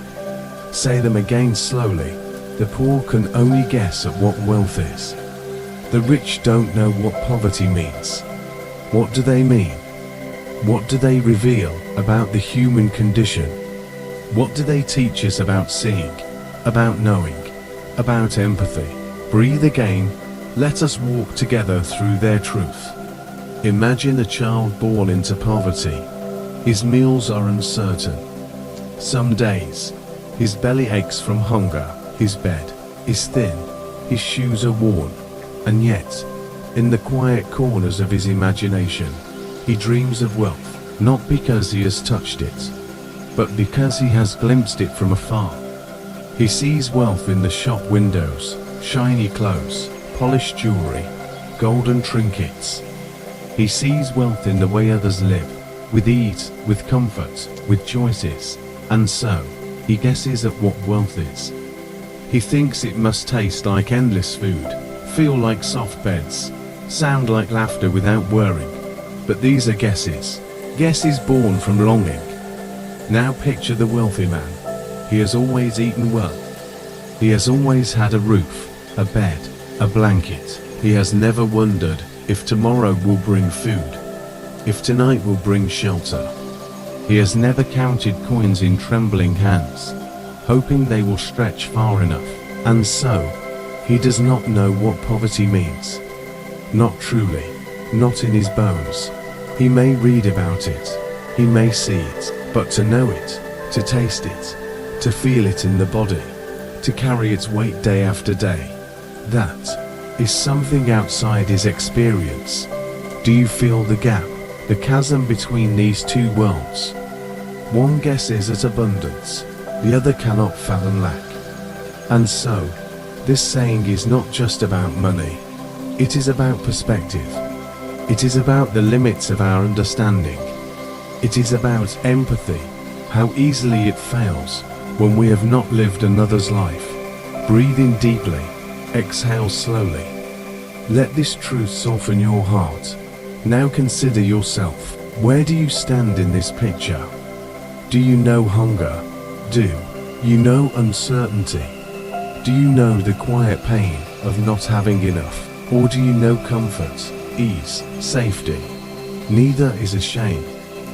Say them again slowly. The poor can only guess at what wealth is. The rich don't know what poverty means. What do they mean? What do they reveal about the human condition? What do they teach us about seeing, about knowing, about empathy? Breathe again. Let us walk together through their truth. Imagine a child born into poverty. His meals are uncertain. Some days, his belly aches from hunger, his bed is thin, his shoes are worn, and yet, in the quiet corners of his imagination, he dreams of wealth, not because he has touched it, but because he has glimpsed it from afar. He sees wealth in the shop windows, shiny clothes, polished jewelry, golden trinkets. He sees wealth in the way others live, with ease, with comfort, with choices, and so, he guesses at what wealth is. He thinks it must taste like endless food, feel like soft beds, sound like laughter without worrying. But these are guesses, guesses born from longing. Now picture the wealthy man. He has always eaten well. He has always had a roof, a bed, a blanket. He has never wondered if tomorrow will bring food, if tonight will bring shelter. He has never counted coins in trembling hands, hoping they will stretch far enough. And so, he does not know what poverty means. Not truly, not in his bones. He may read about it, he may see it, but to know it, to taste it, to feel it in the body, to carry its weight day after day, that is something outside his experience. Do you feel the gap, the chasm between these two worlds? One guesses at abundance, the other cannot fathom lack. And so, this saying is not just about money, it is about perspective. It is about the limits of our understanding. It is about empathy, how easily it fails when we have not lived another's life. Breathe in deeply, exhale slowly. Let this truth soften your heart. Now consider yourself. Where do you stand in this picture? Do you know hunger? Do you know uncertainty? Do you know the quiet pain of not having enough? Or do you know comfort, ease, safety? Neither is a shame,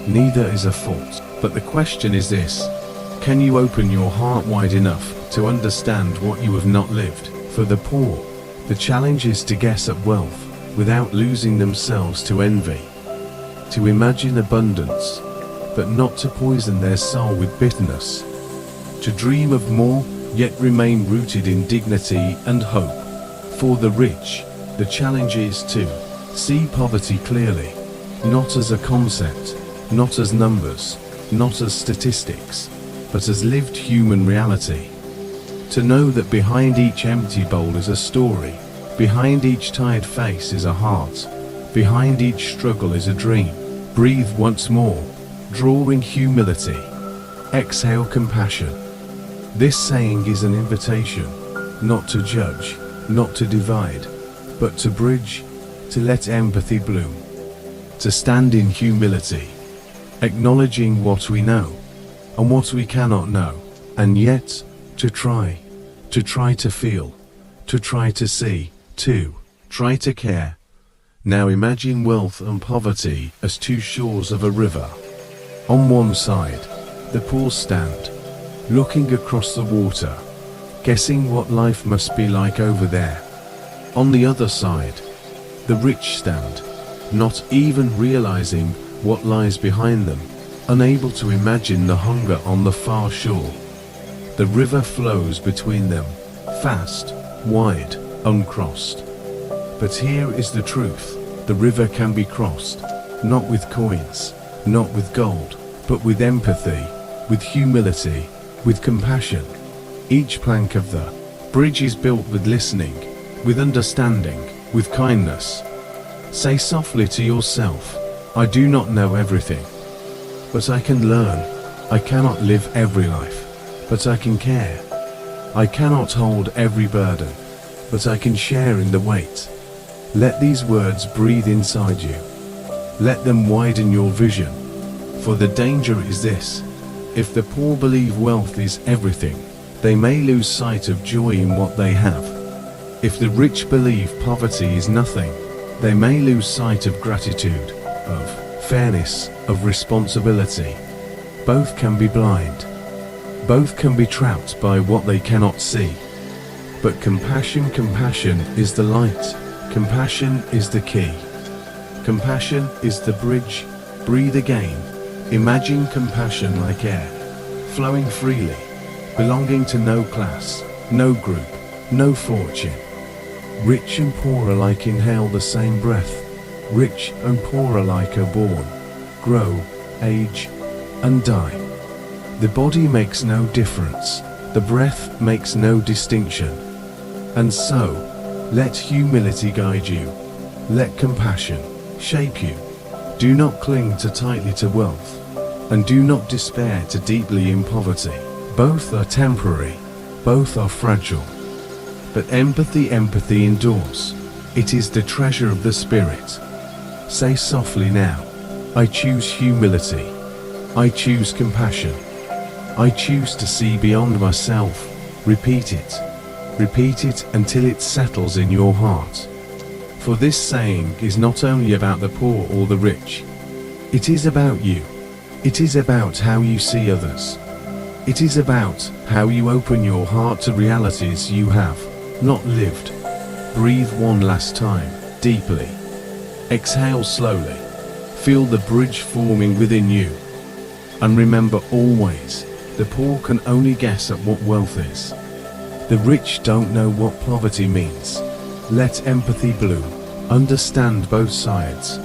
neither is a fault. But the question is this: can you open your heart wide enough to understand what you have not lived? For the poor, the challenge is to guess at wealth without losing themselves to envy, to imagine abundance, but not to poison their soul with bitterness, to dream of more, yet remain rooted in dignity and hope. For the rich, the challenge is to see poverty clearly, not as a concept, not as numbers, not as statistics, but as lived human reality. To know that behind each empty bowl is a story, behind each tired face is a heart, behind each struggle is a dream. Breathe once more, drawing humility. Exhale compassion. This saying is an invitation, not to judge, not to divide, but to bridge, to let empathy bloom, to stand in humility, acknowledging what we know and what we cannot know, and yet to try to feel, to try to see, to try to care. Now imagine wealth and poverty as two shores of a river. On one side, the poor stand, looking across the water, guessing what life must be like over there. On the other side, the rich stand, not even realizing what lies behind them, unable to imagine the hunger on the far shore. The river flows between them, fast, wide, uncrossed. But here is the truth: the river can be crossed, not with coins, not with gold, but with empathy, with humility, with compassion. Each plank of the bridge is built with listening, with understanding, with kindness. Say softly to yourself, I do not know everything, but I can learn. I cannot live every life, but I can care. I cannot hold every burden, but I can share in the weight. Let these words breathe inside you. Let them widen your vision. For the danger is this: if the poor believe wealth is everything, they may lose sight of joy in what they have. If the rich believe poverty is nothing, they may lose sight of gratitude, of fairness, of responsibility. Both can be blind. Both can be trapped by what they cannot see. But compassion is the light. Compassion is the key. Compassion is the bridge. Breathe again. Imagine compassion like air, flowing freely, belonging to no class, no group, no fortune. Rich and poor alike inhale the same breath. Rich and poor alike are born, grow, age, and die. The body makes no difference. The breath makes no distinction. And so, let humility guide you. Let compassion shape you. Do not cling too tightly to wealth, and do not despair too deeply in poverty. Both are temporary, both are fragile. But empathy endures. It is the treasure of the spirit. Say softly now, I choose humility. I choose compassion. I choose to see beyond myself. Repeat it. Repeat it until it settles in your heart. For this saying is not only about the poor or the rich. It is about you. It is about how you see others. It is about how you open your heart to realities you have not lived. Breathe one last time, deeply. Exhale slowly. Feel the bridge forming within you. And remember always, the poor can only guess at what wealth is. The rich don't know what poverty means. Let empathy bloom. Understand both sides.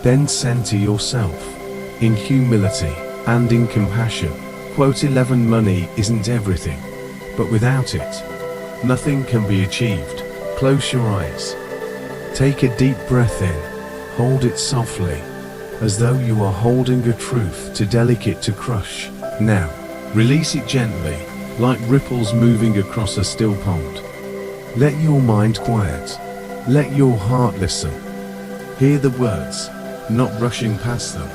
Then center yourself in humility and in compassion. Quote 11. Money isn't everything, but without it, nothing can be achieved. Close your eyes. Take a deep breath in. Hold it softly, as though you are holding a truth too delicate to crush. Now, release it gently, like ripples moving across a still pond. Let your mind quiet. Let your heart listen. Hear the words, not rushing past them,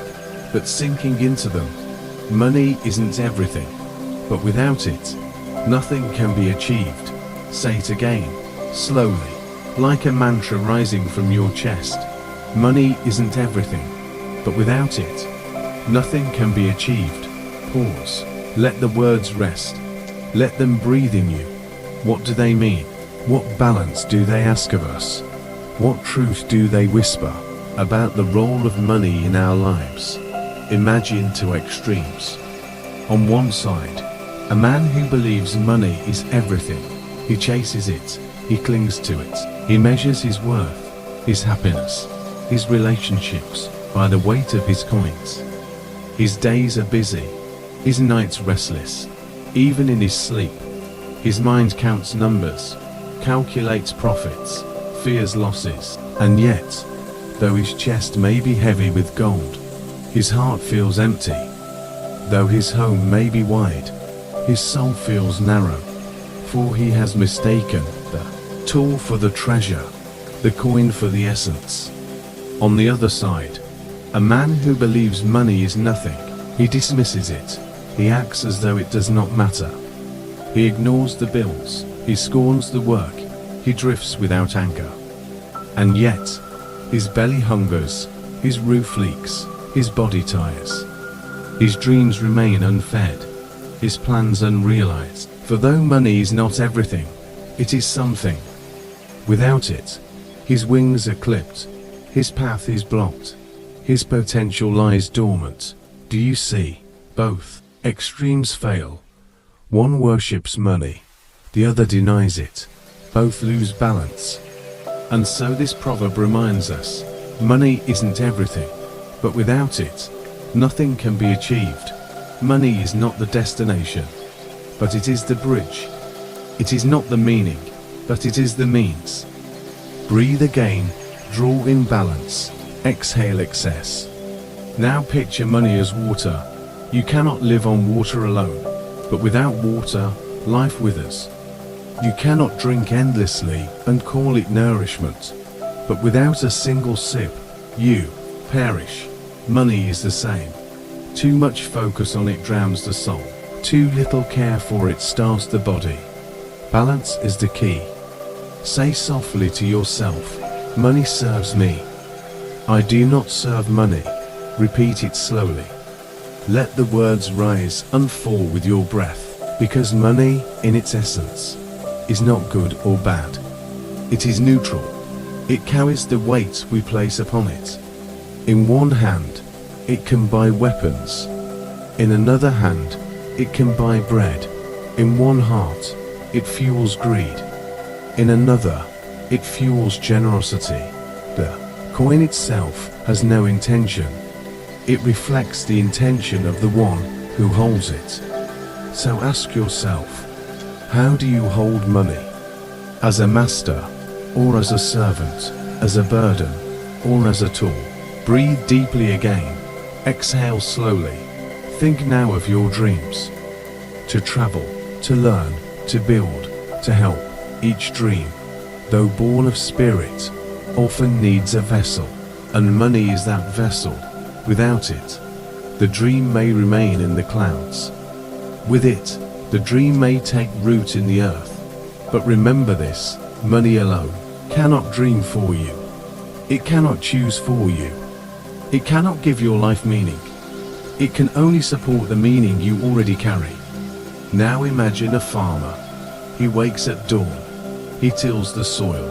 but sinking into them. Money isn't everything, but without it, nothing can be achieved. Say it again, slowly, like a mantra rising from your chest. Money isn't everything, but without it, nothing can be achieved. Pause. Let the words rest. Let them breathe in you. What do they mean? What balance do they ask of us? What truth do they whisper about the role of money in our lives? Imagine two extremes. On one side, a man who believes money is everything. He chases it. He clings to it. He measures his worth, his happiness, his relationships by the weight of his coins. His days are busy. His nights restless. Even in his sleep, his mind counts numbers, calculates profits, fears losses, and yet, though his chest may be heavy with gold, his heart feels empty. Though his home may be wide, his soul feels narrow, for he has mistaken the tool for the treasure, the coin for the essence. On the other side, a man who believes money is nothing, he dismisses it. He acts as though it does not matter. He ignores the bills. He scorns the work. He drifts without anchor. And yet, his belly hungers, his roof leaks, his body tires. His dreams remain unfed, his plans unrealized. For though money is not everything, it is something. Without it, his wings are clipped, his path is blocked, his potential lies dormant. Do you see? Both extremes fail. One worships money, the other denies it. Both lose balance. And so this proverb reminds us, money isn't everything, but without it, nothing can be achieved. Money is not the destination, but it is the bridge. It is not the meaning, but it is the means. Breathe again, draw in balance, exhale excess. Now picture money as water. You cannot live on water alone, but without water, life withers. You cannot drink endlessly and call it nourishment, but without a single sip, you perish. Money is the same. Too much focus on it drowns the soul. Too little care for it starves the body. Balance is the key. Say softly to yourself, money serves me. I do not serve money. Repeat it slowly. Let the words rise and fall with your breath, because money, in its essence, is not good or bad. It is neutral. It carries the weight we place upon it. In one hand, it can buy weapons. In another hand, it can buy bread. In one heart, it fuels greed. In another, it fuels generosity. The coin itself has no intention. It reflects the intention of the one who holds it. So ask yourself, how do you hold money? As a master, or as a servant, as a burden, or as a tool? Breathe deeply again. Exhale slowly. Think now of your dreams. To travel, to learn, to build, to help. Each dream, though born of spirit, often needs a vessel, and money is that vessel. Without it, the dream may remain in the clouds. With it, the dream may take root in the earth. But remember this, money alone cannot dream for you. It cannot choose for you. It cannot give your life meaning. It can only support the meaning you already carry. Now imagine a farmer. He wakes at dawn. He tills the soil.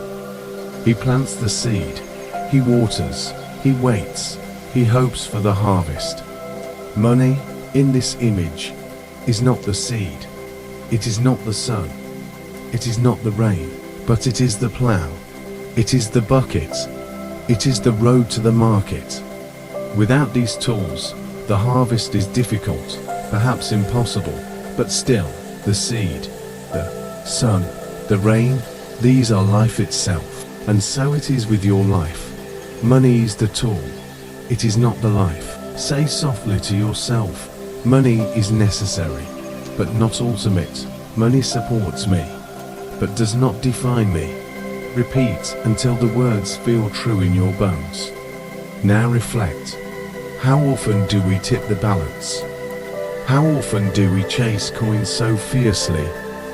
He plants the seed. He waters. He waits. He hopes for the harvest. Money, in this image, is not the seed. It is not the sun. It is not the rain, but it is the plough. It is the bucket. It is the road to the market. Without these tools, the harvest is difficult, perhaps impossible, but still, the seed, the sun, the rain, these are life itself, and so it is with your life. Money is the tool. It is not the life. Say softly to yourself, money is necessary, but not ultimate. Money supports me, but does not define me. Repeat until the words feel true in your bones. Now reflect. How often do we tip the balance? How often do we chase coins so fiercely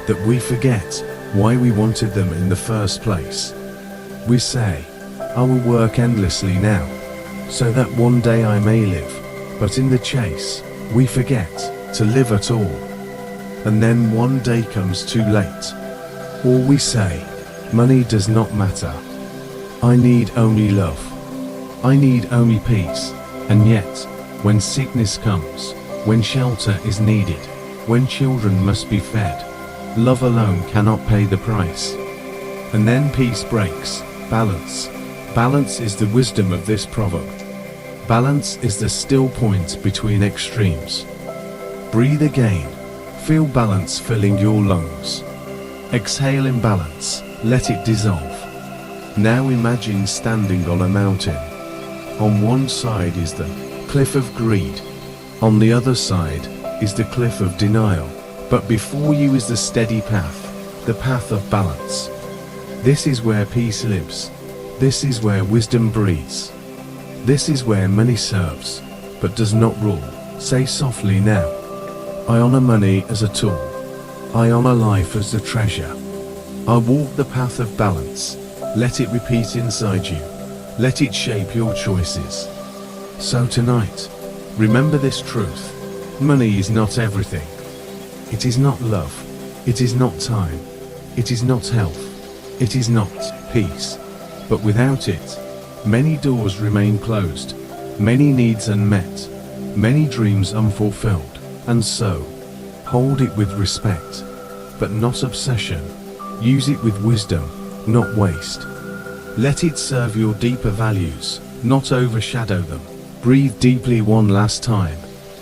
that we forget why we wanted them in the first place? We say, I will work endlessly now, so that one day I may live, but in the chase, we forget to live at all. And then one day comes too late. Or we say, money does not matter. I need only love. I need only peace. And yet, when sickness comes, when shelter is needed, when children must be fed, love alone cannot pay the price. And then peace breaks. Balance. Balance is the wisdom of this proverb. Balance is the still point between extremes. Breathe again. Feel balance filling your lungs. Exhale in balance. Let it dissolve. Now imagine standing on a mountain. On one side is the cliff of greed. On the other side is the cliff of denial. But before you is the steady path, the path of balance. This is where peace lives. This is where wisdom breathes. This is where money serves, but does not rule. Say softly now, I honor money as a tool. I honor life as the treasure. I walk the path of balance. Let it repeat inside you. Let it shape your choices. So tonight, remember this truth. Money is not everything. It is not love. It is not time. It is not health. It is not peace. But without it, many doors remain closed, many needs unmet, many dreams unfulfilled. And so, hold it with respect, but not obsession. Use it with wisdom, not waste. Let it serve your deeper values, not overshadow them. Breathe deeply one last time.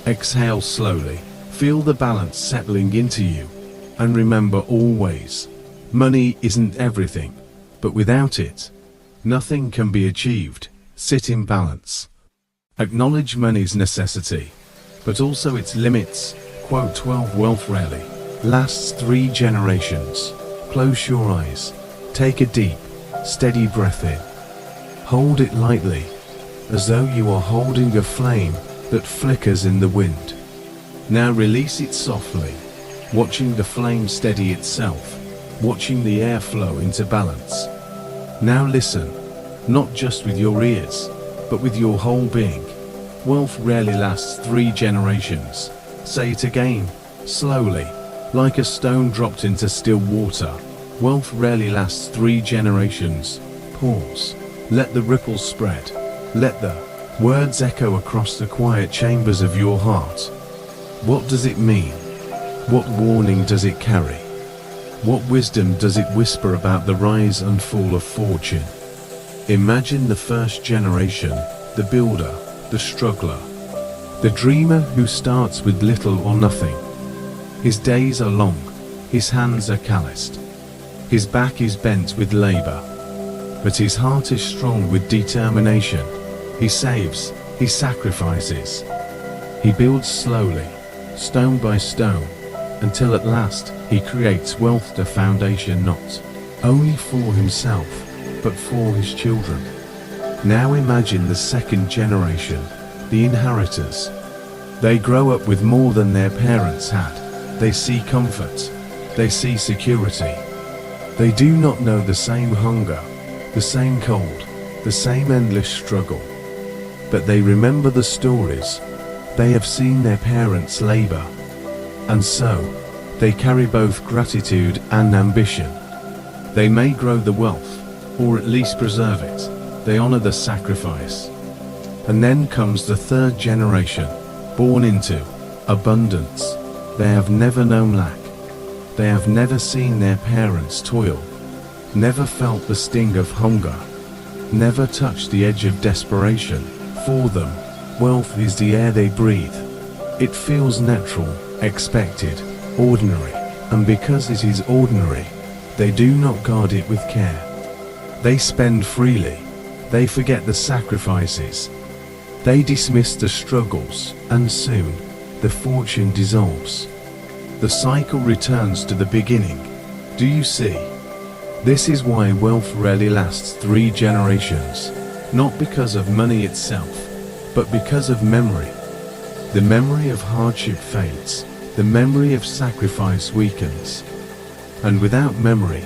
Exhale slowly. Feel the balance settling into you. And remember always, money isn't everything, but without it, nothing can be achieved. Sit in balance. Acknowledge money's necessity, but also its limits. Quote 12 Wealth rarely lasts 3 generations. Close your eyes. Take a deep, steady breath in. Hold it lightly. as though you are holding a flame that flickers in the wind. Now release it softly, watching the flame steady itself, watching the air flow into balance. Now listen, not just with your ears, but with your whole being. Wealth rarely lasts 3 generations. Say it again, slowly, like a stone dropped into still water. Wealth rarely lasts 3 generations. Pause. Let the ripples spread. Let the words echo across the quiet chambers of your heart. What does it mean? What warning does it carry? What wisdom does it whisper about the rise and fall of fortune? Imagine the first generation, the builder, the struggler, the dreamer who starts with little or nothing. His days are long, his hands are calloused, his back is bent with labor, but his heart is strong with determination. He saves, he sacrifices, he builds slowly, stone by stone, until at last he creates wealth, the foundation not only for himself, but for his children. Now imagine the second generation, the inheritors. They grow up with more than their parents had. They see comfort, they see security. They do not know the same hunger, the same cold, the same endless struggle. But they remember the stories. They have seen their parents labor. And so, they carry both gratitude and ambition. They may grow the wealth, or at least preserve it. They honor the sacrifice. And then comes the third generation, born into abundance. They have never known lack. They have never seen their parents toil, never felt the sting of hunger, never touched the edge of desperation. For them, wealth is the air they breathe. It feels natural, expected, ordinary, and because it is ordinary, they do not guard it with care. They spend freely. They forget the sacrifices. They dismiss the struggles, and soon, the fortune dissolves. The cycle returns to the beginning. Do you see? This is why wealth rarely lasts 3 generations. Not because of money itself, but because of memory. The memory of hardship fades. The memory of sacrifice weakens. And without memory,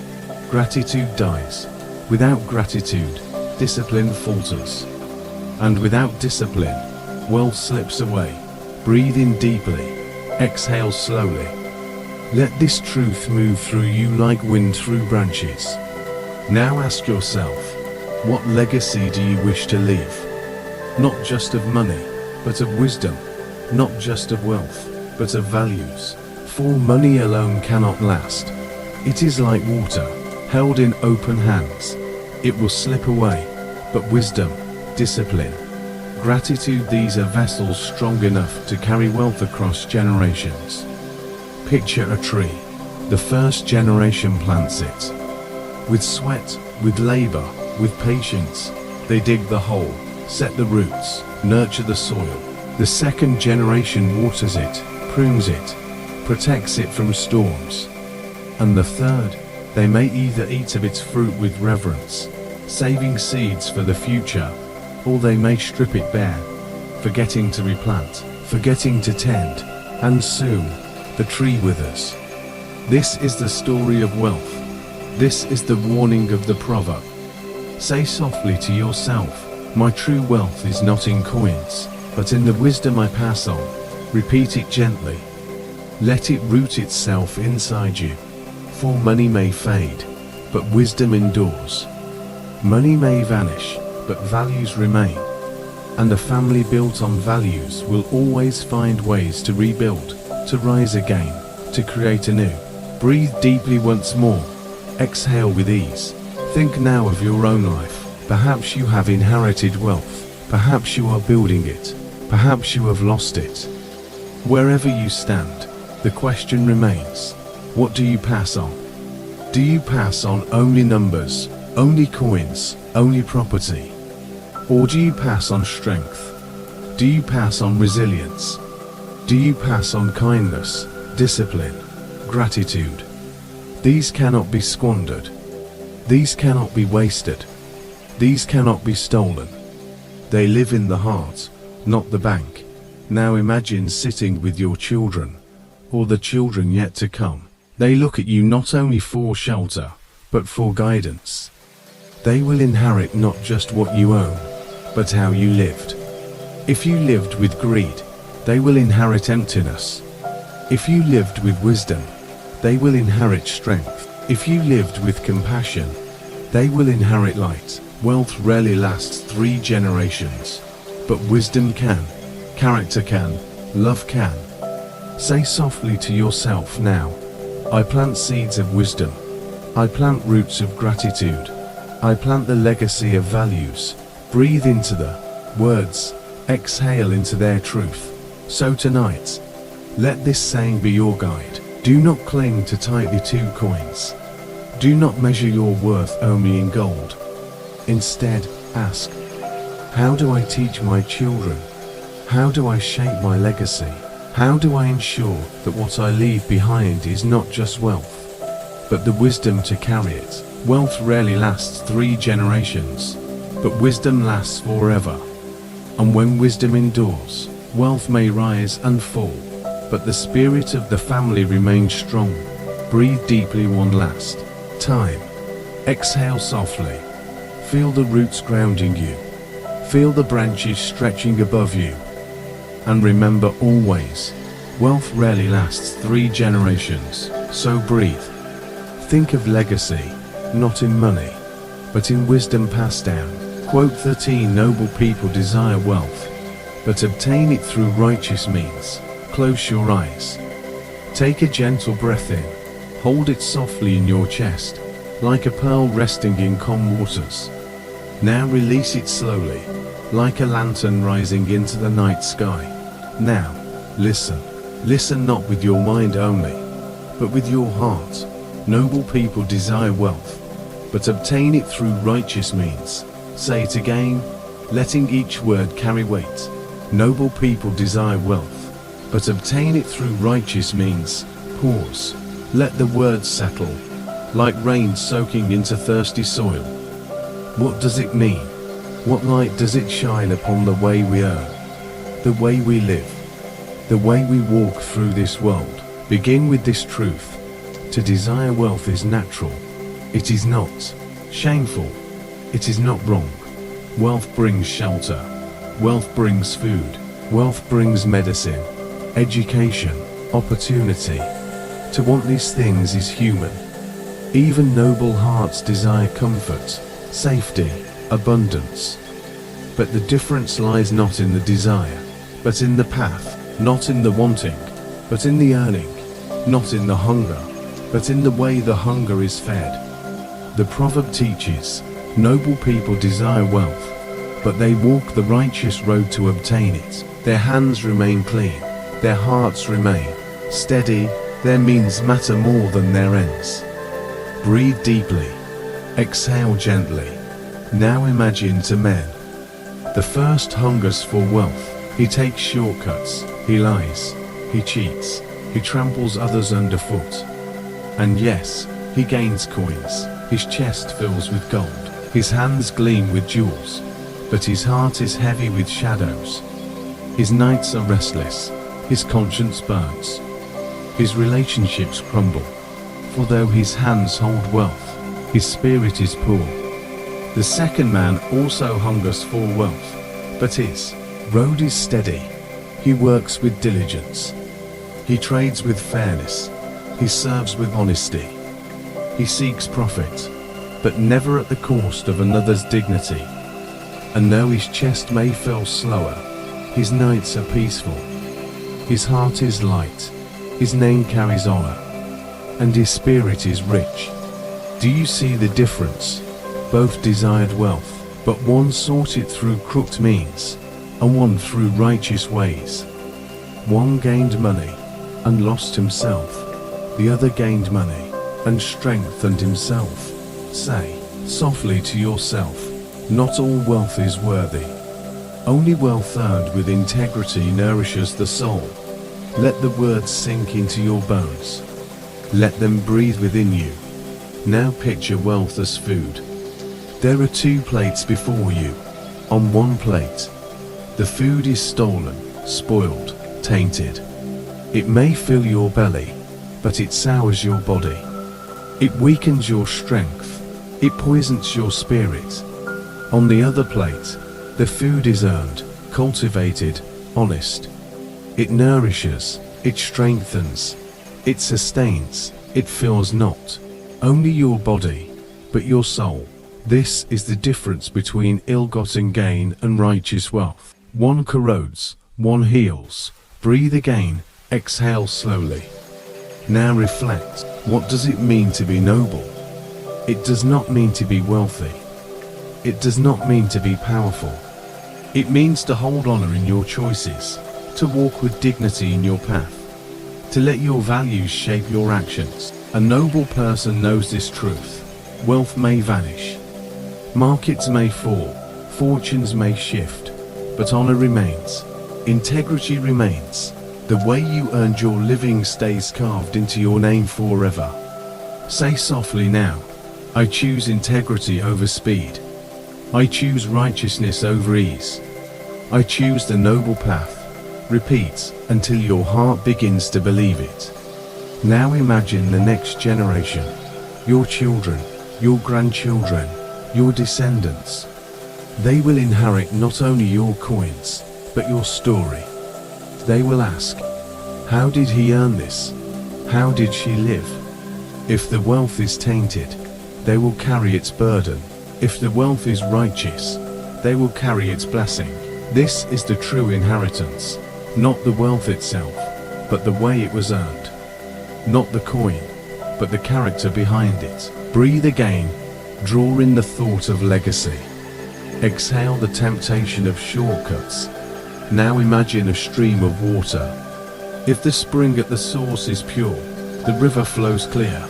gratitude dies. Without gratitude, discipline falters. And without discipline, wealth slips away. Breathe in deeply. Exhale slowly. Let this truth move through you like wind through branches. Now ask yourself, what legacy do you wish to leave? Not just of money, but of wisdom. Not just of wealth, but of values. For money alone cannot last. It is like water, held in open hands. It will slip away. But wisdom, discipline, gratitude, these are vessels strong enough to carry wealth across generations. Picture a tree. The first generation plants it. With sweat, with labor, with patience, they dig the hole, set the roots, nurture the soil. The second generation waters it, prunes it, protects it from storms. And the third, they may either eat of its fruit with reverence, saving seeds for the future, or they may strip it bare, forgetting to replant, forgetting to tend, and soon, the tree withers. This is the story of wealth. This is the warning of the proverb. Say softly to yourself, my true wealth is not in coins, but in the wisdom I pass on. Repeat it gently. Let it root itself inside you. For money may fade, but wisdom endures. Money may vanish, but values remain. And a family built on values will always find ways to rebuild, to rise again, to create anew. Breathe deeply once more. Exhale with ease. Think now of your own life. Perhaps you have inherited wealth. Perhaps you are building it. Perhaps you have lost it. Wherever you stand, the question remains, what do you pass on? Do you pass on only numbers, only coins, only property? Or do you pass on strength? Do you pass on resilience? Do you pass on kindness, discipline, gratitude? These cannot be squandered. These cannot be wasted. These cannot be stolen. They live in the heart, not the bank. Now imagine sitting with your children, or the children yet to come. They look at you not only for shelter, but for guidance. They will inherit not just what you own, but how you lived. If you lived with greed, they will inherit emptiness. If you lived with wisdom, they will inherit strength. If you lived with compassion, they will inherit light. Wealth rarely lasts 3 generations, but wisdom can, character can, love can. Say softly to yourself now, I plant seeds of wisdom. I plant roots of gratitude. I plant the legacy of values. Breathe into the words, exhale into their truth. So tonight, let this saying be your guide. Do not cling to tightly 2 coins. Do not measure your worth only in gold. Instead, ask, how do I teach my children? How do I shape my legacy? How do I ensure that what I leave behind is not just wealth, but the wisdom to carry it? Wealth rarely lasts 3 generations, but wisdom lasts forever. And when wisdom endures, wealth may rise and fall, but the spirit of the family remains strong. Breathe deeply one last time. Exhale softly. Feel the roots grounding you. Feel the branches stretching above you. And remember always, wealth rarely lasts 3 generations, so breathe. Think of legacy, not in money, but in wisdom passed down. Quote 13 Noble people desire wealth, but obtain it through righteous means. Close your eyes. Take a gentle breath in. Hold it softly in your chest, like a pearl resting in calm waters. Now release it slowly, like a lantern rising into the night sky. Now, listen. Listen not with your mind only, but with your heart. Noble people desire wealth, but obtain it through righteous means. Say it again, letting each word carry weight. Noble people desire wealth, but obtain it through righteous means. Pause. Let the words settle, like rain soaking into thirsty soil. What does it mean? What light does it shine upon the way we earn, the way we live, the way we walk through this world? Begin with this truth. To desire wealth is natural. It is not shameful. It is not wrong. Wealth brings shelter. Wealth brings food. Wealth brings medicine, education, opportunity. To want these things is human. Even noble hearts desire comfort, safety, abundance. But the difference lies not in the desire, but in the path, not in the wanting, but in the earning, not in the hunger, but in the way the hunger is fed. The proverb teaches, noble people desire wealth, but they walk the righteous road to obtain it. Their hands remain clean, their hearts remain steady, their means matter more than their ends. Breathe deeply, exhale gently. Now imagine 2 men. The first hungers for wealth. He takes shortcuts, he lies, he cheats, he tramples others underfoot. And yes, he gains coins, his chest fills with gold, his hands gleam with jewels, but his heart is heavy with shadows. His nights are restless, his conscience burns, his relationships crumble, for though his hands hold wealth, his spirit is poor. The second man also hungers for wealth, but his road is steady. He works with diligence. He trades with fairness. He serves with honesty. He seeks profit, but never at the cost of another's dignity. And though his chest may fill slower, his nights are peaceful. His heart is light. His name carries honor, and his spirit is rich. Do you see the difference? Both desired wealth, but one sought it through crooked means, and one through righteous ways. One gained money, and lost himself. The other gained money, and strengthened himself. Say softly to yourself, not all wealth is worthy. Only wealth earned with integrity nourishes the soul. Let the words sink into your bones. Let them breathe within you. Now picture wealth as food. There are 2 plates before you. on one plate. The food is stolen, spoiled, tainted. It may fill your belly, but it sours your body. It weakens your strength. It poisons your spirit. On the other plate, the food is earned, cultivated, honest. It nourishes, it strengthens, it sustains, it fills not only your body, but your soul. This is the difference between ill-gotten gain and righteous wealth. One corrodes, one heals. Breathe again, exhale slowly. Now reflect, what does it mean to be noble? It does not mean to be wealthy. It does not mean to be powerful. It means to hold honor in your choices, to walk with dignity in your path, to let your values shape your actions. A noble person knows this truth. Wealth may vanish, markets may fall, fortunes may shift, but honor remains, integrity remains. The way you earned your living stays carved into your name forever. Say softly now, I choose integrity over speed. I choose righteousness over ease. I choose the noble path. Repeat until your heart begins to believe it. Now imagine the next generation, your children, your grandchildren, your descendants. They will inherit not only your coins, but your story. They will ask, how did he earn this? How did she live? If the wealth is tainted, they will carry its burden. If the wealth is righteous, they will carry its blessing. This is the true inheritance, not the wealth itself, but the way it was earned. Not the coin, but the character behind it. Breathe again, draw in the thought of legacy. Exhale the temptation of shortcuts. Now imagine a stream of water. If the spring at the source is pure, the river flows clear.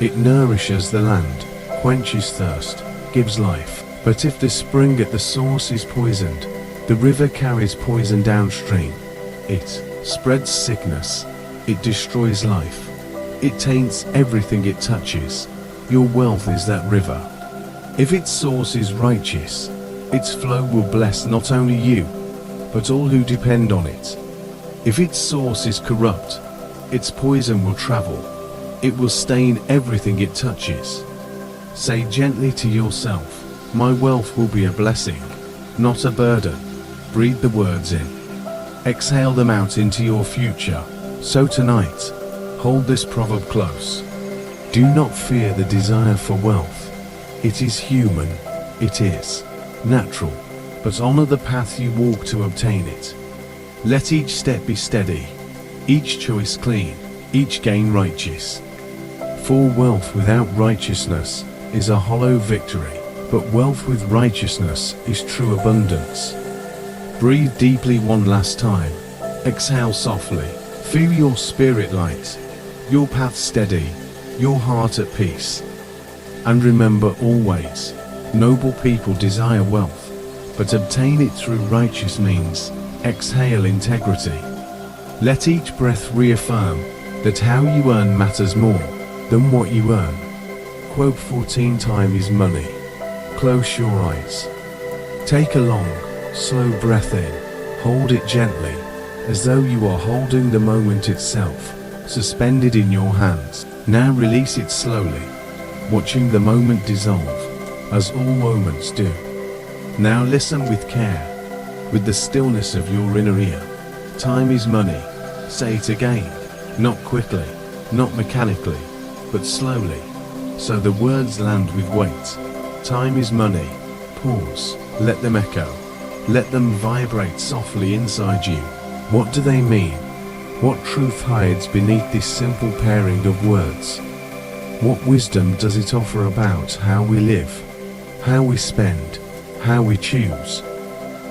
It nourishes the land, quenches thirst, gives life. But if the spring at the source is poisoned, the river carries poison downstream. It spreads sickness. It destroys life. It taints everything it touches. Your wealth is that river. If its source is righteous, its flow will bless not only you, but all who depend on it. If its source is corrupt, its poison will travel. It will stain everything it touches. Say gently to yourself, my wealth will be a blessing, not a burden. Breathe the words in. Exhale them out into your future. So tonight, hold this proverb close. Do not fear the desire for wealth. It is human. It is natural. But honor the path you walk to obtain it. Let each step be steady, each choice clean, each gain righteous. For wealth without righteousness is a hollow victory, but wealth with righteousness is true abundance. Breathe deeply one last time. Exhale softly. Feel your spirit light, your path steady, your heart at peace. And remember always, noble people desire wealth, but obtain it through righteous means. Exhale integrity. Let each breath reaffirm that how you earn matters more than what you earn. Quote 14 time is money. Close your eyes. Take a long, slow breath in. Hold it gently, as though you are holding the moment itself, suspended in your hands. Now release it slowly, watching the moment dissolve, as all moments do. Now listen with care, with the stillness of your inner ear. Time is money. Say it again, not quickly, not mechanically, but slowly, so the words land with weight. Time is money. Pause, let them echo. Let them vibrate softly inside you. What do they mean? What truth hides beneath this simple pairing of words? What wisdom does it offer about how we live, how we spend, how we choose?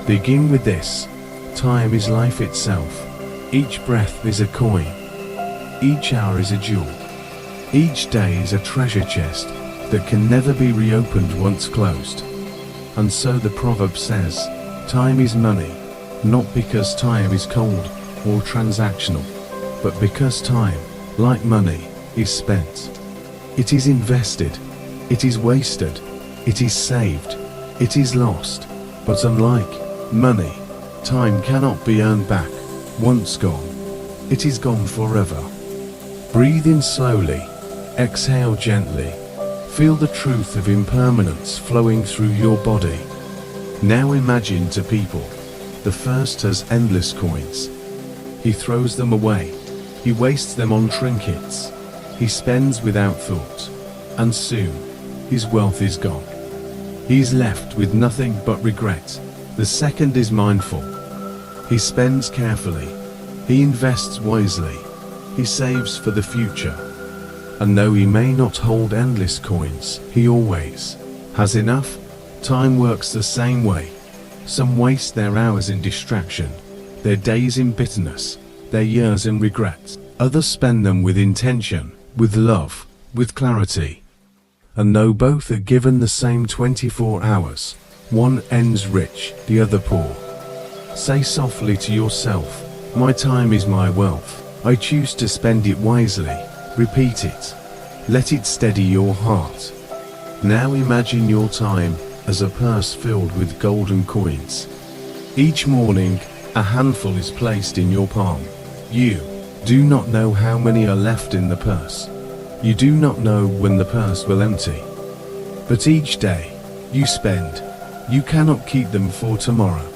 Begin with this. Time is life itself. Each breath is a coin. Each hour is a jewel. Each day is a treasure chest that can never be reopened once closed. And so the proverb says, time is money, not because time is cold or transactional, but because time, like money, is spent. It is invested, it is wasted, it is saved, it is lost. But unlike money, time cannot be earned back. Once gone, it is gone forever. Breathe in slowly, exhale gently. Feel the truth of impermanence flowing through your body. Now imagine two people. The first has endless coins. He throws them away. He wastes them on trinkets. He spends without thought. And soon, his wealth is gone. He is left with nothing but regret. The second is mindful. He spends carefully. He invests wisely. He saves for the future. And though he may not hold endless coins, he always has enough. Time works the same way. Some waste their hours in distraction, their days in bitterness, their years in regret. Others spend them with intention, with love, with clarity. And though both are given the same 24 hours, one ends rich, the other poor. Say softly to yourself, my time is my wealth. I choose to spend it wisely. Repeat it. Let it steady your heart. Now imagine your time as a purse filled with golden coins. Each morning, a handful is placed in your palm. You do not know how many are left in the purse. You do not know when the purse will empty. But each day you spend, you cannot keep them for tomorrow.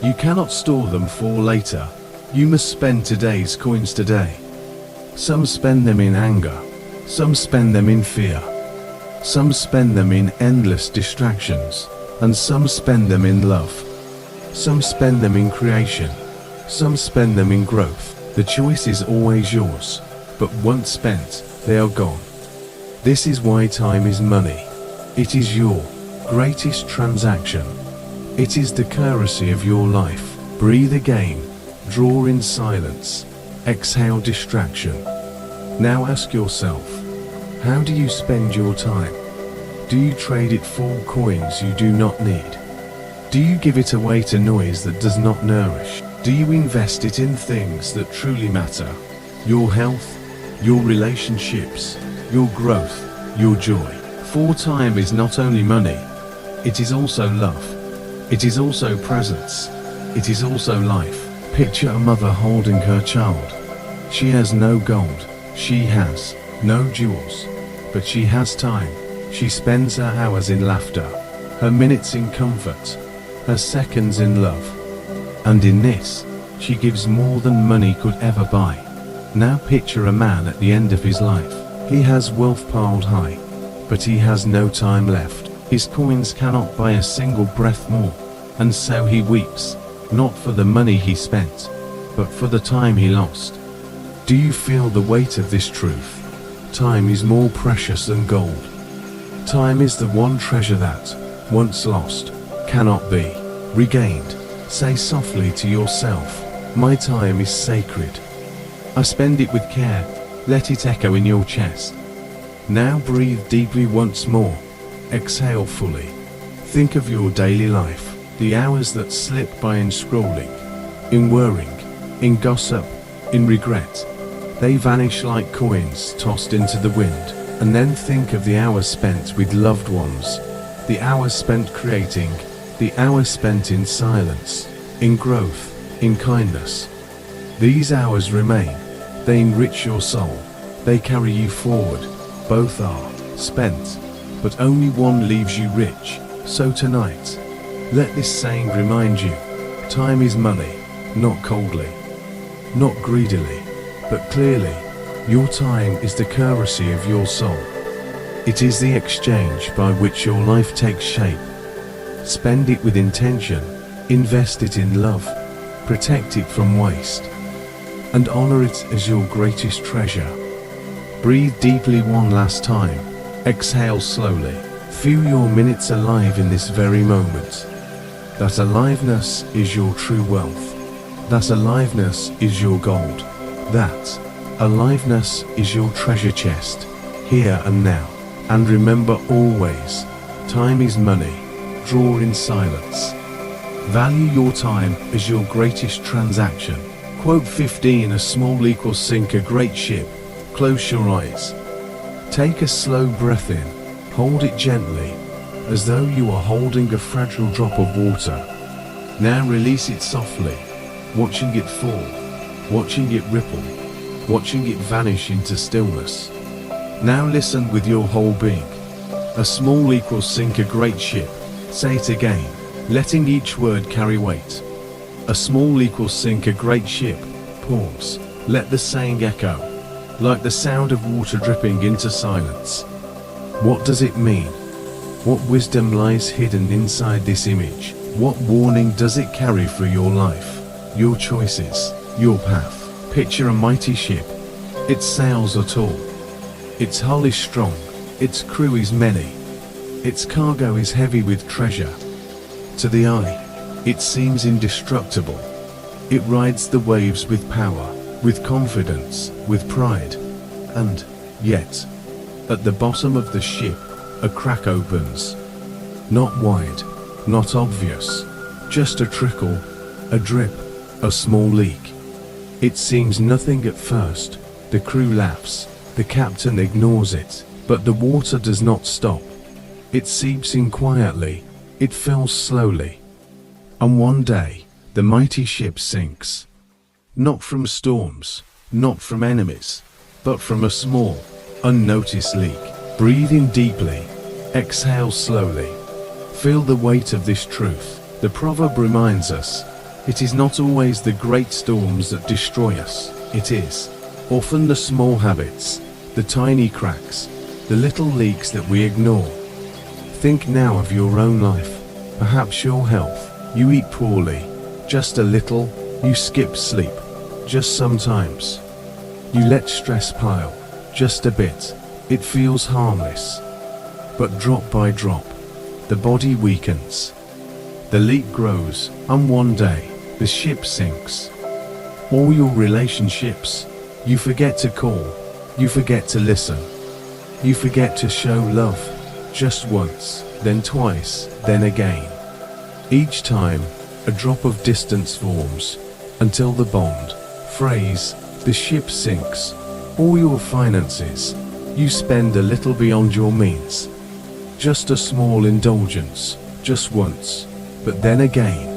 You cannot store them for later. You must spend today's coins today. Some spend them in anger. Some spend them in fear. Some spend them in endless distractions. And some spend them in love. Some spend them in creation. Some spend them in growth. The choice is always yours. But once spent, they are gone. This is why time is money. It is your greatest transaction. It is the currency of your life. Breathe again. Draw in silence. Exhale distraction. Now ask yourself, how do you spend your time? Do you trade it for coins you do not need? Do you give it away to noise that does not nourish? Do you invest it in things that truly matter? Your health, your relationships, your growth, your joy. For time is not only money, it is also love. It is also presence. It is also life. Picture a mother holding her child. She has no gold. She has no jewels. But she has time. She spends her hours in laughter, her minutes in comfort, her seconds in love. And in this, she gives more than money could ever buy. Now picture a man at the end of his life. He has wealth piled high, but he has no time left. His coins cannot buy a single breath more. And so he weeps, not for the money he spent, but for the time he lost. Do you feel the weight of this truth? Time is more precious than gold. Time is the one treasure that, once lost, cannot be regained. Say softly to yourself, my time is sacred. I spend it with care. Let it echo in your chest. Now breathe deeply once more. Exhale fully. Think of your daily life. The hours that slip by in scrolling, in worrying, in gossip, in regret. They vanish like coins tossed into the wind. And then think of the hours spent with loved ones. The hours spent creating. The hours spent in silence, in growth, in kindness. These hours remain. They enrich your soul. They carry you forward. Both are spent, but only one leaves you rich. So tonight, let this saying remind you, time is money, not coldly, not greedily, but clearly. Your time is the currency of your soul. It is the exchange by which your life takes shape. Spend it with intention, invest it in love, protect it from waste, and honor it as your greatest treasure. Breathe deeply one last time, exhale slowly. Feel your minutes alive in this very moment. That aliveness is your true wealth. That aliveness is your gold. That aliveness is your treasure chest, here and now. And remember always, time is money. Draw in silence. Value your time as your greatest transaction. Quote 15. A small equals sink a great ship. Close your eyes. Take a slow breath in. Hold it gently. as though you are holding a fragile drop of water. Now release it softly, watching it fall, watching it ripple, watching it vanish into stillness. Now listen with your whole being. A small leak will sink a great ship. Say it again, letting each word carry weight. A small leak will sink a great ship. Pause. Let the saying echo, like the sound of water dripping into silence. What does it mean? What wisdom lies hidden inside this image? What warning does it carry for your life, your choices, your path? Picture a mighty ship. Its sails are tall. Its hull is strong. Its crew is many. Its cargo is heavy with treasure. To the eye, it seems indestructible. It rides the waves with power, with confidence, with pride. And, yet, at the bottom of the ship, a crack opens. Not wide, not obvious, just a trickle, a drip, a small leak. It seems nothing at first. The crew laughs, the captain ignores it, but the water does not stop. It seeps in quietly, it fills slowly. And one day, the mighty ship sinks. Not from storms, not from enemies, but from a small, unnoticed leak. Breathe in deeply, exhale slowly. Feel the weight of this truth. The proverb reminds us, it is not always the great storms that destroy us. It is often the small habits, the tiny cracks, the little leaks that we ignore. Think now of your own life, perhaps your health. You eat poorly, just a little. You skip sleep, just sometimes. You let stress pile, just a bit. It feels harmless. But drop by drop, the body weakens. The leak grows, and one day, the ship sinks. All your relationships, you forget to call, you forget to listen. You forget to show love, just once, then twice, then again. Each time, a drop of distance forms, until the bond, phrase, the ship sinks. All your finances, you spend a little beyond your means. Just a small indulgence, just once, but then again,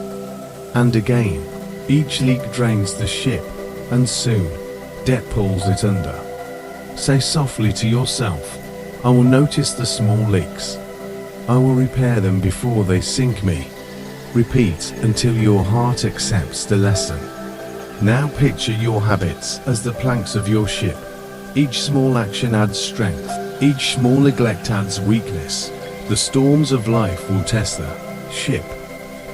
and again. Each leak drains the ship, and soon, debt pulls it under. Say softly to yourself, I will notice the small leaks. I will repair them before they sink me. Repeat until your heart accepts the lesson. Now picture your habits as the planks of your ship. Each small action adds strength. Each small neglect adds weakness. The storms of life will test the ship,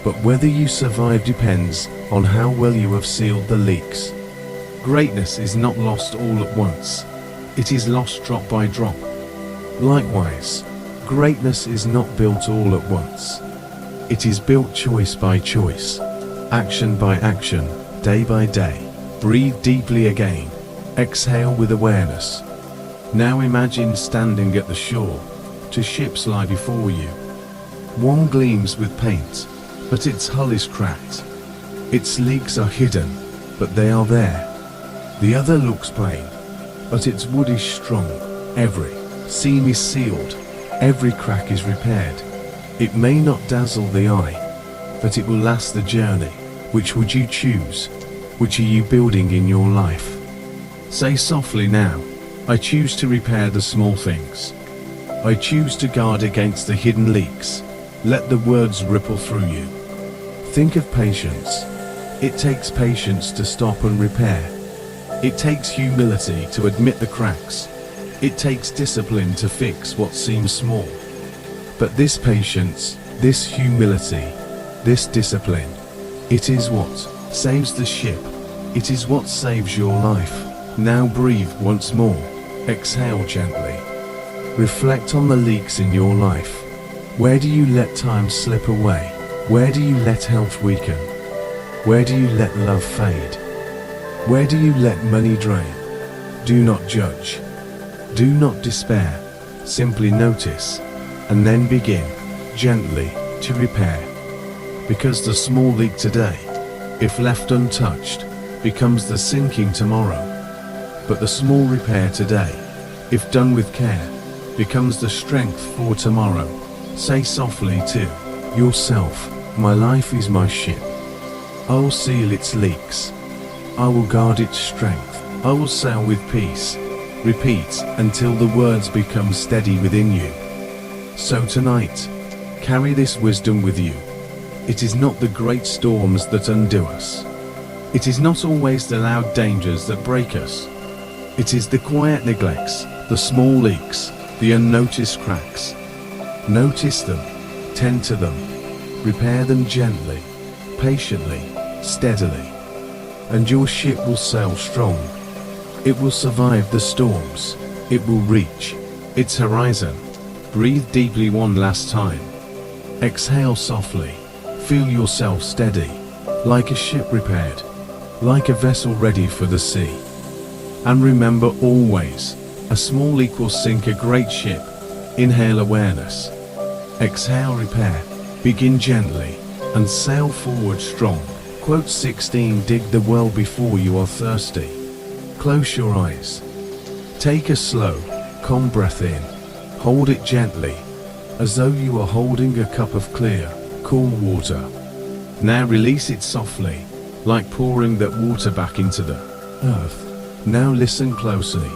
but whether you survive depends on how well you have sealed the leaks. Greatness is not lost all at once. It is lost drop by drop. Likewise, greatness is not built all at once. It is built choice by choice, action by action, day by day. Breathe deeply again. Exhale with awareness. Now imagine standing at the shore. Two ships lie before you. One gleams with paint, but its hull is cracked. Its leaks are hidden, but they are there. The other looks plain, but its wood is strong. Every seam is sealed. Every crack is repaired. It may not dazzle the eye, but it will last the journey. Which would you choose? Which are you building in your life? Say softly now, I choose to repair the small things. I choose to guard against the hidden leaks. Let the words ripple through you. Think of patience. It takes patience to stop and repair. It takes humility to admit the cracks. It takes discipline to fix what seems small. But this patience, this humility, this discipline, it is what saves the ship. It is what saves your life. Now breathe once more. Exhale gently. Reflect on the leaks in your life. Where do you let time slip away? Where do you let health weaken? Where do you let love fade? Where do you let money drain? Do not judge. Do not despair. Simply notice, and then begin, gently, to repair. Because the small leak today, if left untouched, becomes the sinking tomorrow. But the small repair today, if done with care, becomes the strength for tomorrow. Say softly to yourself, my life is my ship. I will seal its leaks. I will guard its strength. I will sail with peace. Repeat until the words become steady within you. So tonight, carry this wisdom with you. It is not the great storms that undo us. It is not always the loud dangers that break us. It is the quiet neglects, the small leaks, the unnoticed cracks. Notice them, tend to them, repair them gently, patiently, steadily, and your ship will sail strong. It will survive the storms. It will reach its horizon. Breathe deeply one last time. Exhale softly. Feel yourself steady, like a ship repaired, like a vessel ready for the sea. And remember always, a small leak will sink a great ship. Inhale awareness. Exhale repair. Begin gently, and sail forward strong. Quote 16. Dig the well before you are thirsty. Close your eyes. Take a slow, calm breath in. Hold it gently, as though you are holding a cup of clear, cool water. Now release it softly, like pouring that water back into the earth. Now listen closely,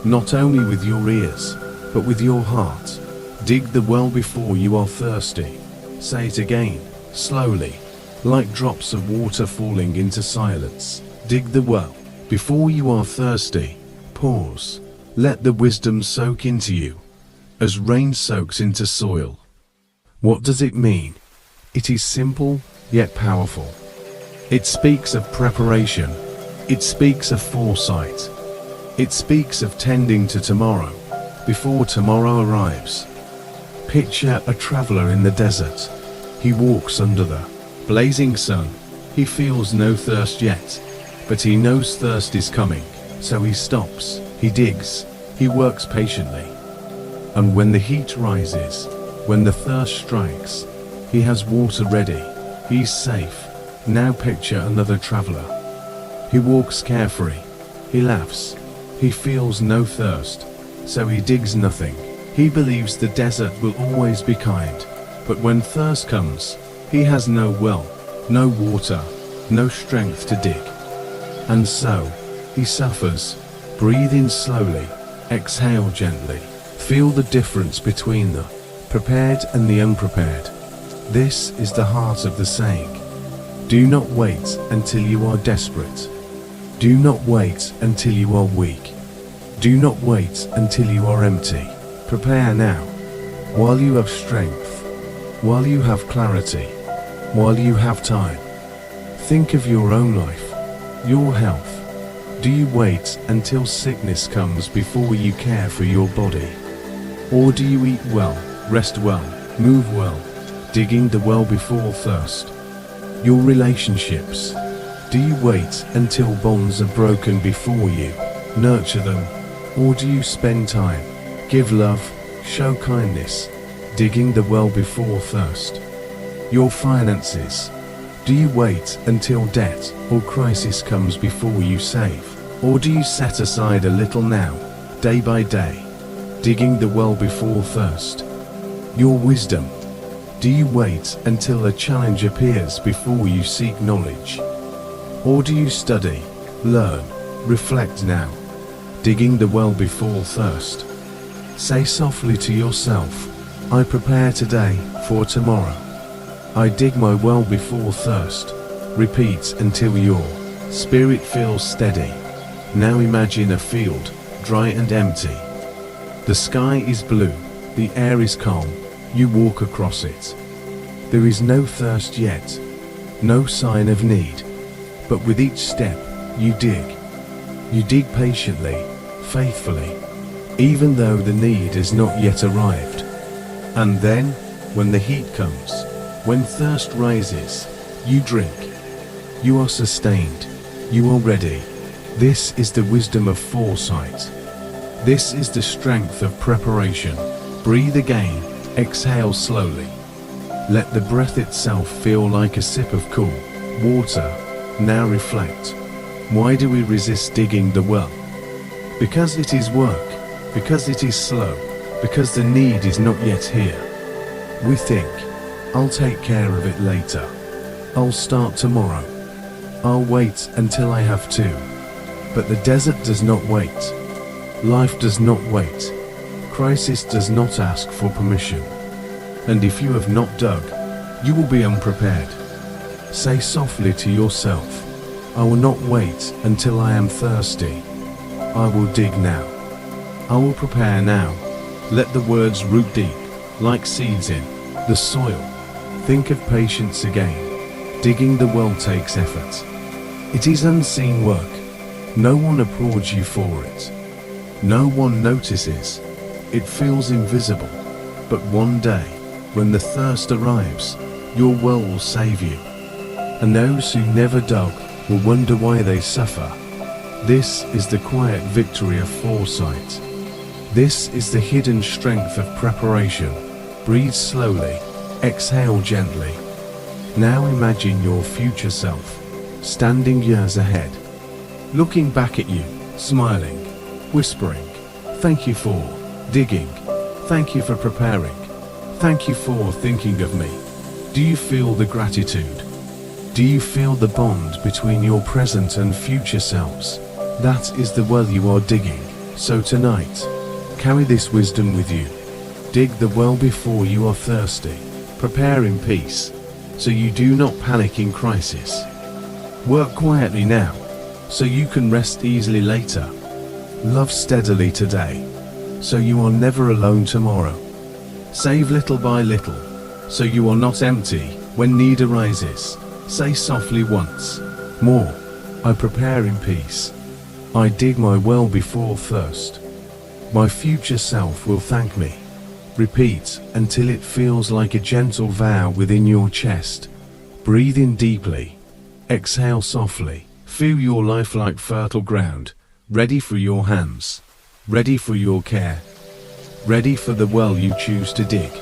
not only with your ears, but with your heart. Dig the well before you are thirsty. Say it again, slowly, like drops of water falling into silence. Dig the well before you are thirsty. Pause. Let the wisdom soak into you, as rain soaks into soil. What does it mean? It is simple, yet powerful. It speaks of preparation. It speaks of foresight. It speaks of tending to tomorrow, before tomorrow arrives. Picture a traveler in the desert. He walks under the blazing sun. He feels no thirst yet, but he knows thirst is coming, so he stops, he digs, he works patiently. And when the heat rises, when the thirst strikes, he has water ready, he's safe. Now picture another traveler. He walks carefree, he laughs, he feels no thirst, so he digs nothing. He believes the desert will always be kind, but when thirst comes, he has no well, no water, no strength to dig. And so, he suffers. Breathe in slowly, exhale gently. Feel the difference between the prepared and the unprepared. This is the heart of the saying. Do not wait until you are desperate. Do not wait until you are weak. Do not wait until you are empty. Prepare now, while you have strength, while you have clarity, while you have time. Think of your own life, your health. Do you wait until sickness comes before you care for your body? Or do you eat well, rest well, move well, digging the well before thirst? Your relationships. Do you wait until bonds are broken before you nurture them? Or do you spend time, give love, show kindness, digging the well before thirst? Your finances. Do you wait until debt or crisis comes before you save? Or do you set aside a little now, day by day, digging the well before thirst? Your wisdom. Do you wait until a challenge appears before you seek knowledge? Or do you study, learn, reflect now, digging the well before thirst? Say softly to yourself, I prepare today for tomorrow. I dig my well before thirst. Repeat until your spirit feels steady. Now imagine a field, dry and empty. The sky is blue, the air is calm, you walk across it. There is no thirst yet, no sign of need. But with each step, you dig. You dig patiently, faithfully, even though the need has not yet arrived. And then, when the heat comes, when thirst rises, you drink. You are sustained. You are ready. This is the wisdom of foresight. This is the strength of preparation. Breathe again, exhale slowly. Let the breath itself feel like a sip of cool water. Now reflect. Why do we resist digging the well? Because it is work, because it is slow, because the need is not yet here. We think, I'll take care of it later. I'll start tomorrow. I'll wait until I have to. But the desert does not wait. Life does not wait. Crisis does not ask for permission. And if you have not dug, you will be unprepared. Say softly to yourself, I will not wait until I am thirsty. I will dig now. I will prepare now. Let the words root deep, like seeds in the soil. Think of patience again. Digging the well takes effort. It is unseen work. No one applauds you for it. No one notices. It feels invisible. But one day, when the thirst arrives, your well will save you. And those who never dug will wonder why they suffer. This is the quiet victory of foresight. This is the hidden strength of preparation. Breathe slowly, exhale gently. Now imagine your future self, standing years ahead, looking back at you, smiling, whispering, thank you for digging, thank you for preparing, thank you for thinking of me. Do you feel the gratitude? Do you feel the bond between your present and future selves? That is the well you are digging. So tonight, carry this wisdom with you. Dig the well before you are thirsty. Prepare in peace, so you do not panic in crisis. Work quietly now, so you can rest easily later. Love steadily today, so you are never alone tomorrow. Save little by little, so you are not empty when need arises. Say softly once more, I prepare in peace. I dig my well before thirst. My future self will thank me. Repeat until it feels like a gentle vow within your chest. Breathe in deeply. Exhale softly. Feel your life like fertile ground, ready for your hands, ready for your care, ready for the well you choose to dig.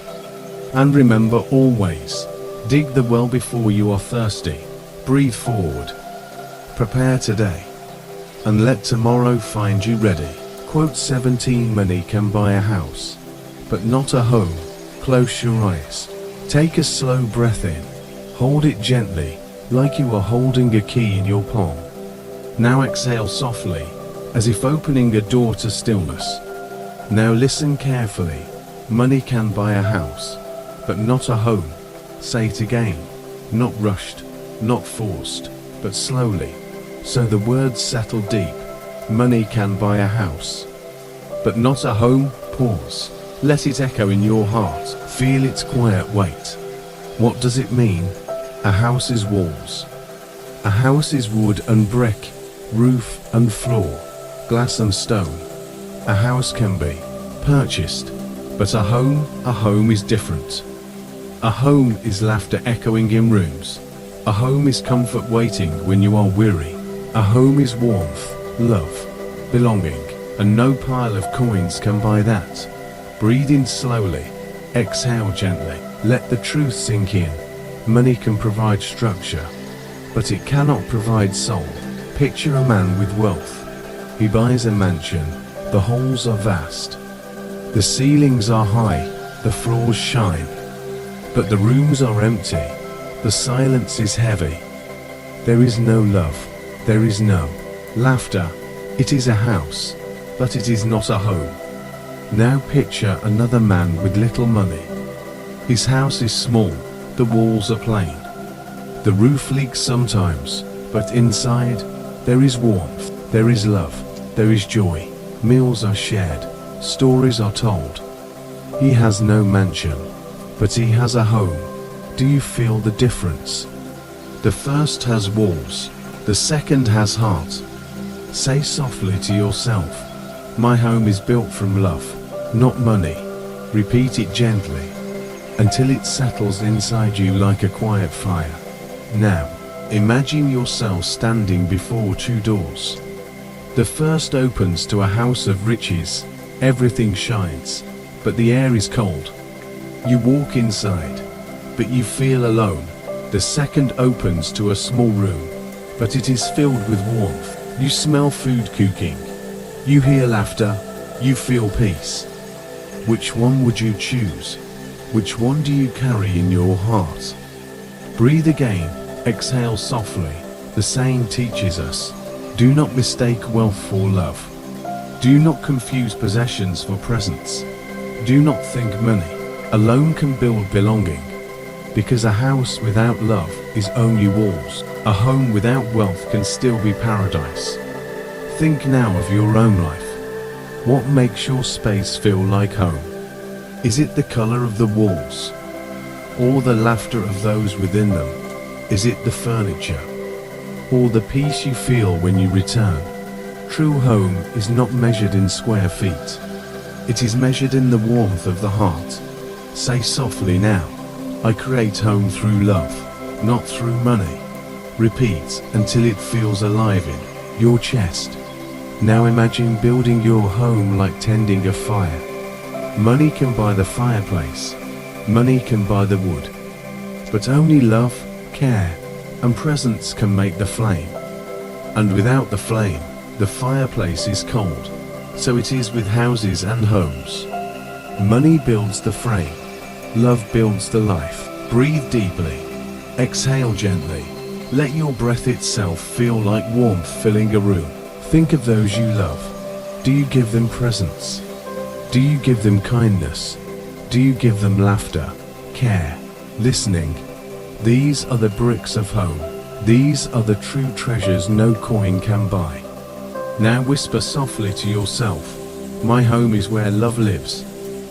And remember always, dig the well before you are thirsty. Breathe forward. Prepare today, and let tomorrow find you ready. Quote 17. Money can buy a house, but not a home. Close your eyes. Take a slow breath in. Hold it gently, like you are holding a key in your palm. Now exhale softly, as if opening a door to stillness. Now listen carefully. Money can buy a house, but not a home. Say it again. Not rushed, not forced, but slowly, so the words settle deep. Money can buy a house, but not a home. Pause. Let it echo in your heart. Feel its quiet weight. What does it mean? A house is walls. A house is wood and brick, roof and floor, glass and stone. A house can be purchased, but a home is different. A home is laughter echoing in rooms. A home is comfort waiting when you are weary. A home is warmth, love, belonging, and no pile of coins can buy that. Breathe in slowly, exhale gently. Let the truth sink in. Money can provide structure, but it cannot provide soul. Picture a man with wealth. He buys a mansion. The halls are vast. The ceilings are high. The floors shine. But the rooms are empty. The silence is heavy. There is no love. There is no laughter. It is a house, but it is not a home. Now picture another man with little money. His house is small. The walls are plain. The roof leaks sometimes, but inside there is warmth, there is love, there is joy. Meals are shared, stories are told. He has no mansion, but he has a home. Do you feel the difference? The first has walls, the second has heart. Say softly to yourself, my home is built from love, not money. Repeat it gently, until it settles inside you like a quiet fire. Now, imagine yourself standing before two doors. The first opens to a house of riches. Everything shines, but the air is cold. You walk inside, but you feel alone. The second opens to a small room, but it is filled with warmth. You smell food cooking. You hear laughter. You feel peace. Which one would you choose? Which one do you carry in your heart? Breathe again, exhale softly. The saying teaches us, do not mistake wealth for love. Do not confuse possessions for presents. Do not think money alone can build belonging. Because a house without love is only walls. A home without wealth can still be paradise. Think now of your own life. What makes your space feel like home? Is it the color of the walls? Or the laughter of those within them? Is it the furniture? Or the peace you feel when you return? True home is not measured in square feet. It is measured in the warmth of the heart. Say softly now, I create home through love, not through money. Repeat until it feels alive in your chest. Now imagine building your home like tending a fire. Money can buy the fireplace. Money can buy the wood. But only love, care, and presence can make the flame. And without the flame, the fireplace is cold. So it is with houses and homes. Money builds the frame. Love builds the life. Breathe deeply. Exhale gently. Let your breath itself feel like warmth filling a room. Think of those you love. Do you give them presents? Do you give them kindness? Do you give them laughter, care, listening? These are the bricks of home. These are the true treasures no coin can buy. Now whisper softly to yourself, my home is where love lives.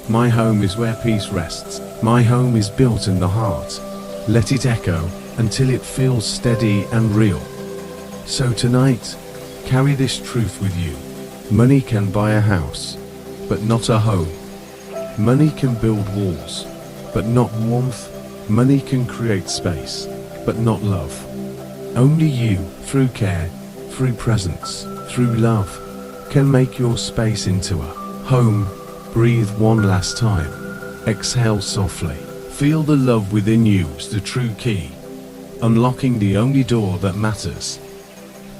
My home is where peace rests. My home is built in the heart. Let it echo until it feels steady and real. So tonight, carry this truth with you. Money can buy a house, but not a home. Money can build walls, but not warmth. Money can create space, but not love. Only you, through care, through presence, through love, can make your space into a home. Breathe one last time. Exhale softly. Feel the love within you is the true key, unlocking the only door that matters.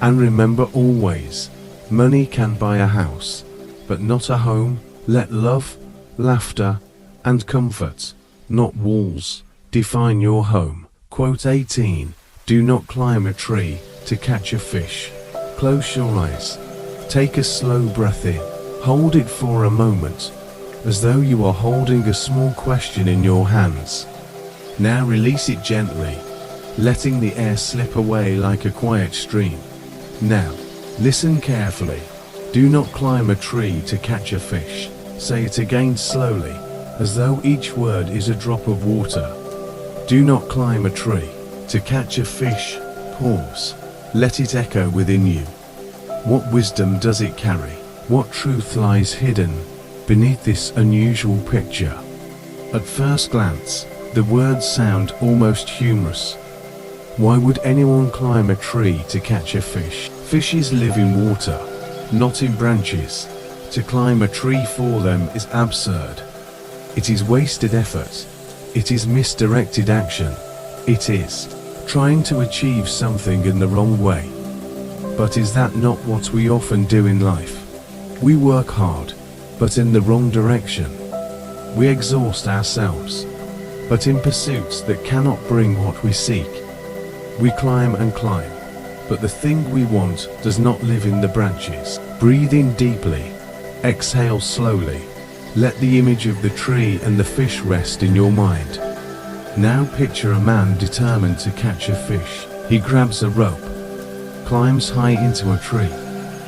And remember always, money can buy a house, but not a home. Let love, laughter, and comfort, not walls, define your home. Quote 18. Do not climb a tree to catch a fish. Close your eyes. Take a slow breath in. Hold it for a moment, as though you are holding a small question in your hands. Now release it gently, letting the air slip away like a quiet stream. Now, listen carefully. Do not climb a tree to catch a fish. Say it again slowly, as though each word is a drop of water. Do not climb a tree to catch a fish. Pause. Let it echo within you. What wisdom does it carry? What truth lies hidden beneath this unusual picture? At first glance, the words sound almost humorous. Why would anyone climb a tree to catch a fish? Fishes live in water, not in branches. To climb a tree for them is absurd. It is wasted effort. It is misdirected action. It is trying to achieve something in the wrong way. But is that not what we often do in life? We work hard, but in the wrong direction. We exhaust ourselves, but in pursuits that cannot bring what we seek. We climb and climb, but the thing we want does not live in the branches. Breathe in deeply. Exhale slowly. Let the image of the tree and the fish rest in your mind. Now picture a man determined to catch a fish. He grabs a rope, climbs high into a tree,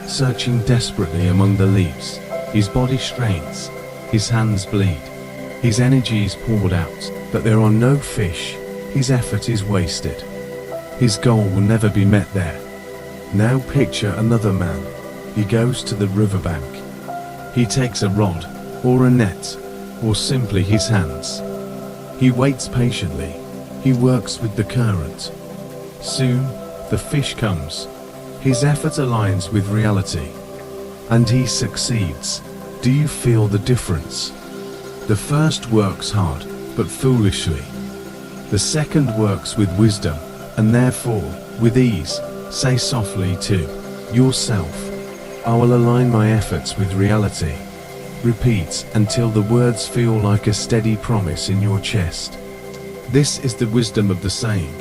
searching desperately among the leaves. His body strains, his hands bleed, his energy is poured out, but there are no fish. His effort is wasted. His goal will never be met there. Now picture another man. He goes to the riverbank. He takes a rod, or a net, or simply his hands. He waits patiently. He works with the current. Soon, the fish comes. His effort aligns with reality, and he succeeds. Do you feel the difference? The first works hard, but foolishly. The second works with wisdom, and therefore, with ease. Say softly to yourself, I will align my efforts with reality. Repeat until the words feel like a steady promise in your chest. This is the wisdom of the saying.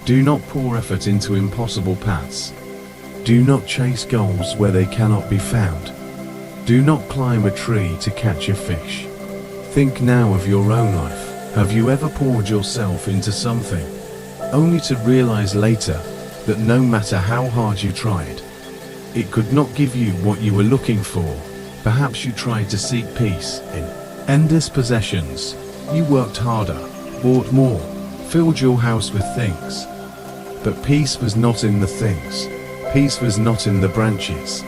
Do not pour effort into impossible paths. Do not chase goals where they cannot be found. Do not climb a tree to catch a fish. Think now of your own life. Have you ever poured yourself into something, only to realize later that no matter how hard you tried, it could not give you what you were looking for? Perhaps you tried to seek peace in endless possessions. You worked harder, bought more, filled your house with things. But peace was not in the things. Peace was not in the branches.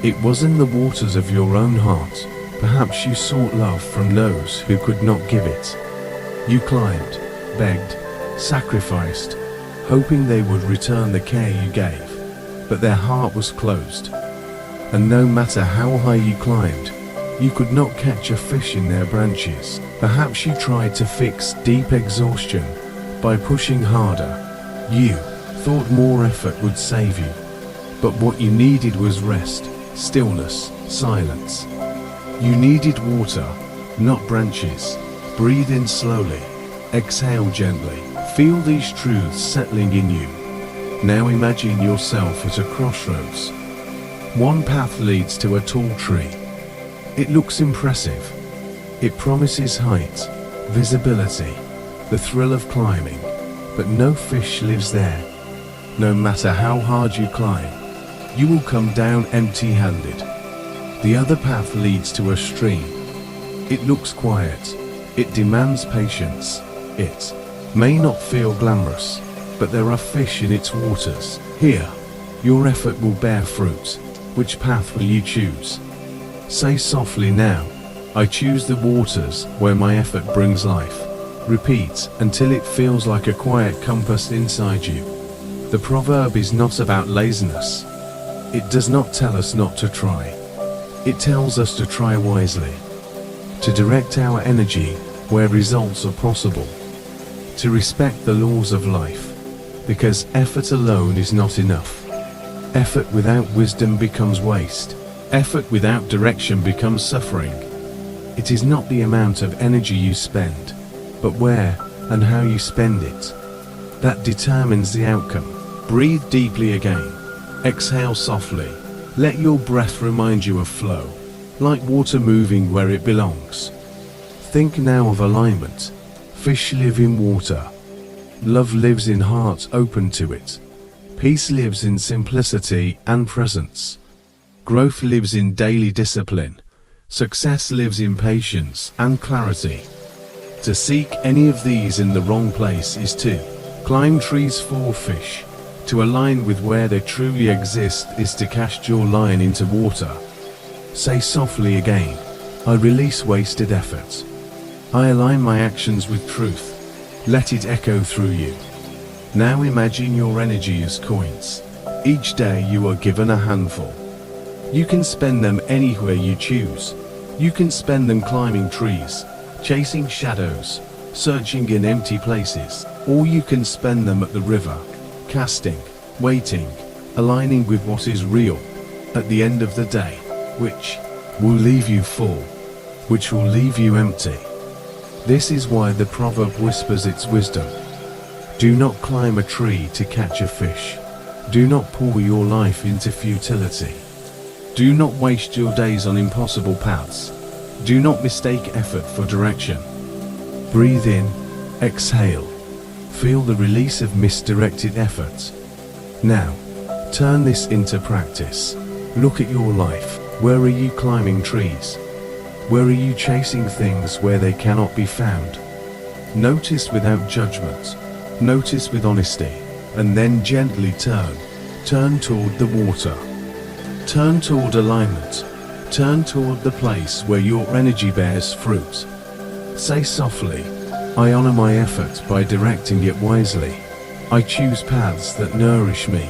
It was in the waters of your own heart. Perhaps you sought love from those who could not give it. You climbed, begged, sacrificed, hoping they would return the care you gave, but their heart was closed. And no matter how high you climbed, you could not catch a fish in their branches. Perhaps you tried to fix deep exhaustion by pushing harder. You thought more effort would save you, but what you needed was rest, stillness, silence. You needed water, not branches. Breathe in slowly, exhale gently. Feel these truths settling in you. Now imagine yourself at a crossroads. One path leads to a tall tree. It looks impressive. It promises height, visibility, the thrill of climbing, but no fish lives there. No matter how hard you climb, you will come down empty-handed. The other path leads to a stream. It looks quiet. It demands patience. It may not feel glamorous, but there are fish in its waters. Here, your effort will bear fruit. Which path will you choose? Say softly now, I choose the waters where my effort brings life. Repeat until it feels like a quiet compass inside you. The proverb is not about laziness. It does not tell us not to try. It tells us to try wisely, to direct our energy where results are possible, to respect the laws of life, because effort alone is not enough. Effort without wisdom becomes waste. Effort without direction becomes suffering. It is not the amount of energy you spend, but where and how you spend it, that determines the outcome. Breathe deeply again. Exhale softly. Let your breath remind you of flow, like water moving where it belongs. Think now of alignment. Fish live in water. Love lives in hearts open to it. Peace lives in simplicity and presence. Growth lives in daily discipline. Success lives in patience and clarity. To seek any of these in the wrong place is to climb trees for fish. To align with where they truly exist is to cast your line into water. Say softly again, I release wasted effort. I align my actions with truth. Let it echo through you. Now imagine your energy as coins. Each day you are given a handful. You can spend them anywhere you choose. You can spend them climbing trees, chasing shadows, searching in empty places, or you can spend them at the river, casting, waiting, aligning with what is real. At the end of the day, which will leave you full, which will leave you empty. This is why the proverb whispers its wisdom. Do not climb a tree to catch a fish. Do not pour your life into futility. Do not waste your days on impossible paths. Do not mistake effort for direction. Breathe in, exhale. Feel the release of misdirected effort. Now, turn this into practice. Look at your life. Where are you climbing trees? Where are you chasing things where they cannot be found? Notice without judgment. Notice with honesty. And then gently turn. Turn toward the water. Turn toward alignment. Turn toward the place where your energy bears fruit. Say softly, I honor my effort by directing it wisely. I choose paths that nourish me.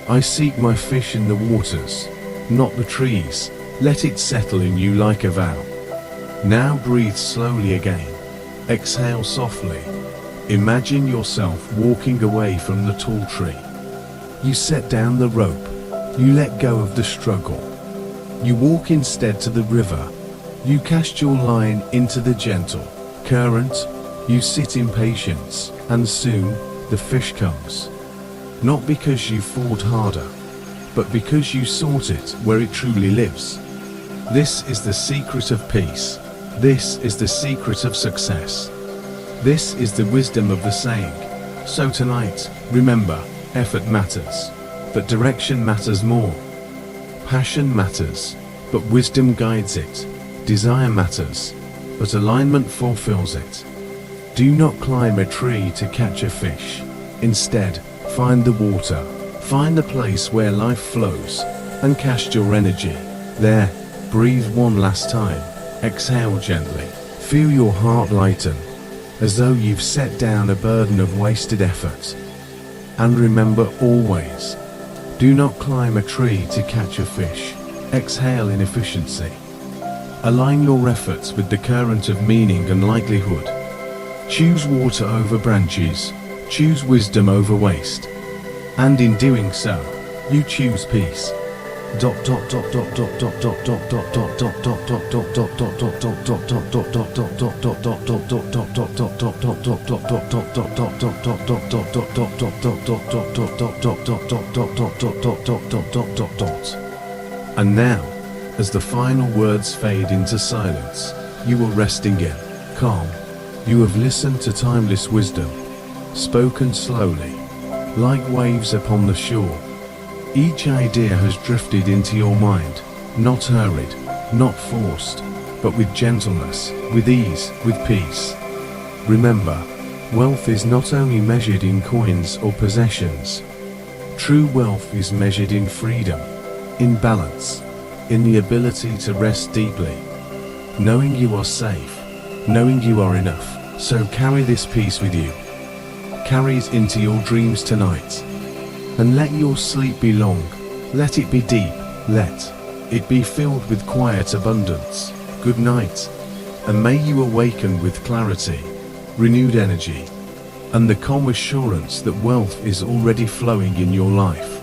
I seek my fish in the waters, not the trees. Let it settle in you like a vow. Now breathe slowly again. Exhale softly. Imagine yourself walking away from the tall tree. You set down the rope. You let go of the struggle. You walk instead to the river, You cast your line into the gentle current, you sit in patience, and soon the fish comes. Not because you fought harder, but because you sought it where it truly lives. This is the secret of peace. This is the secret of success. This is the wisdom of the saying. So tonight, remember, effort matters, but direction matters more. Passion matters, but wisdom guides it. Desire matters, but alignment fulfills it. Do not climb a tree to catch a fish. Instead, find the water, find the place where life flows, and cast your energy there. Breathe one last time. Exhale gently. Feel your heart lighten, as though you've set down a burden of wasted effort. And remember always, do not climb a tree to catch a fish. Exhale in efficiency. Align your efforts with the current of meaning and likelihood. Choose water over branches. Choose wisdom over waste. And in doing so, you choose peace. And now, as the final words fade into silence, you are resting in calm. You have listened to timeless wisdom, spoken slowly, like waves upon the shore. Each idea has drifted into your mind, not hurried, not forced, but with gentleness, with ease, with peace. Remember, wealth is not only measured in coins or possessions. True wealth is measured in freedom, in balance, in the ability to rest deeply, knowing you are safe, knowing you are enough. So carry this peace with you. Carry it into your dreams tonight. And let your sleep be long. Let it be deep. Let it be filled with quiet abundance. Good night. And may you awaken with clarity, renewed energy, and the calm assurance that wealth is already flowing in your life.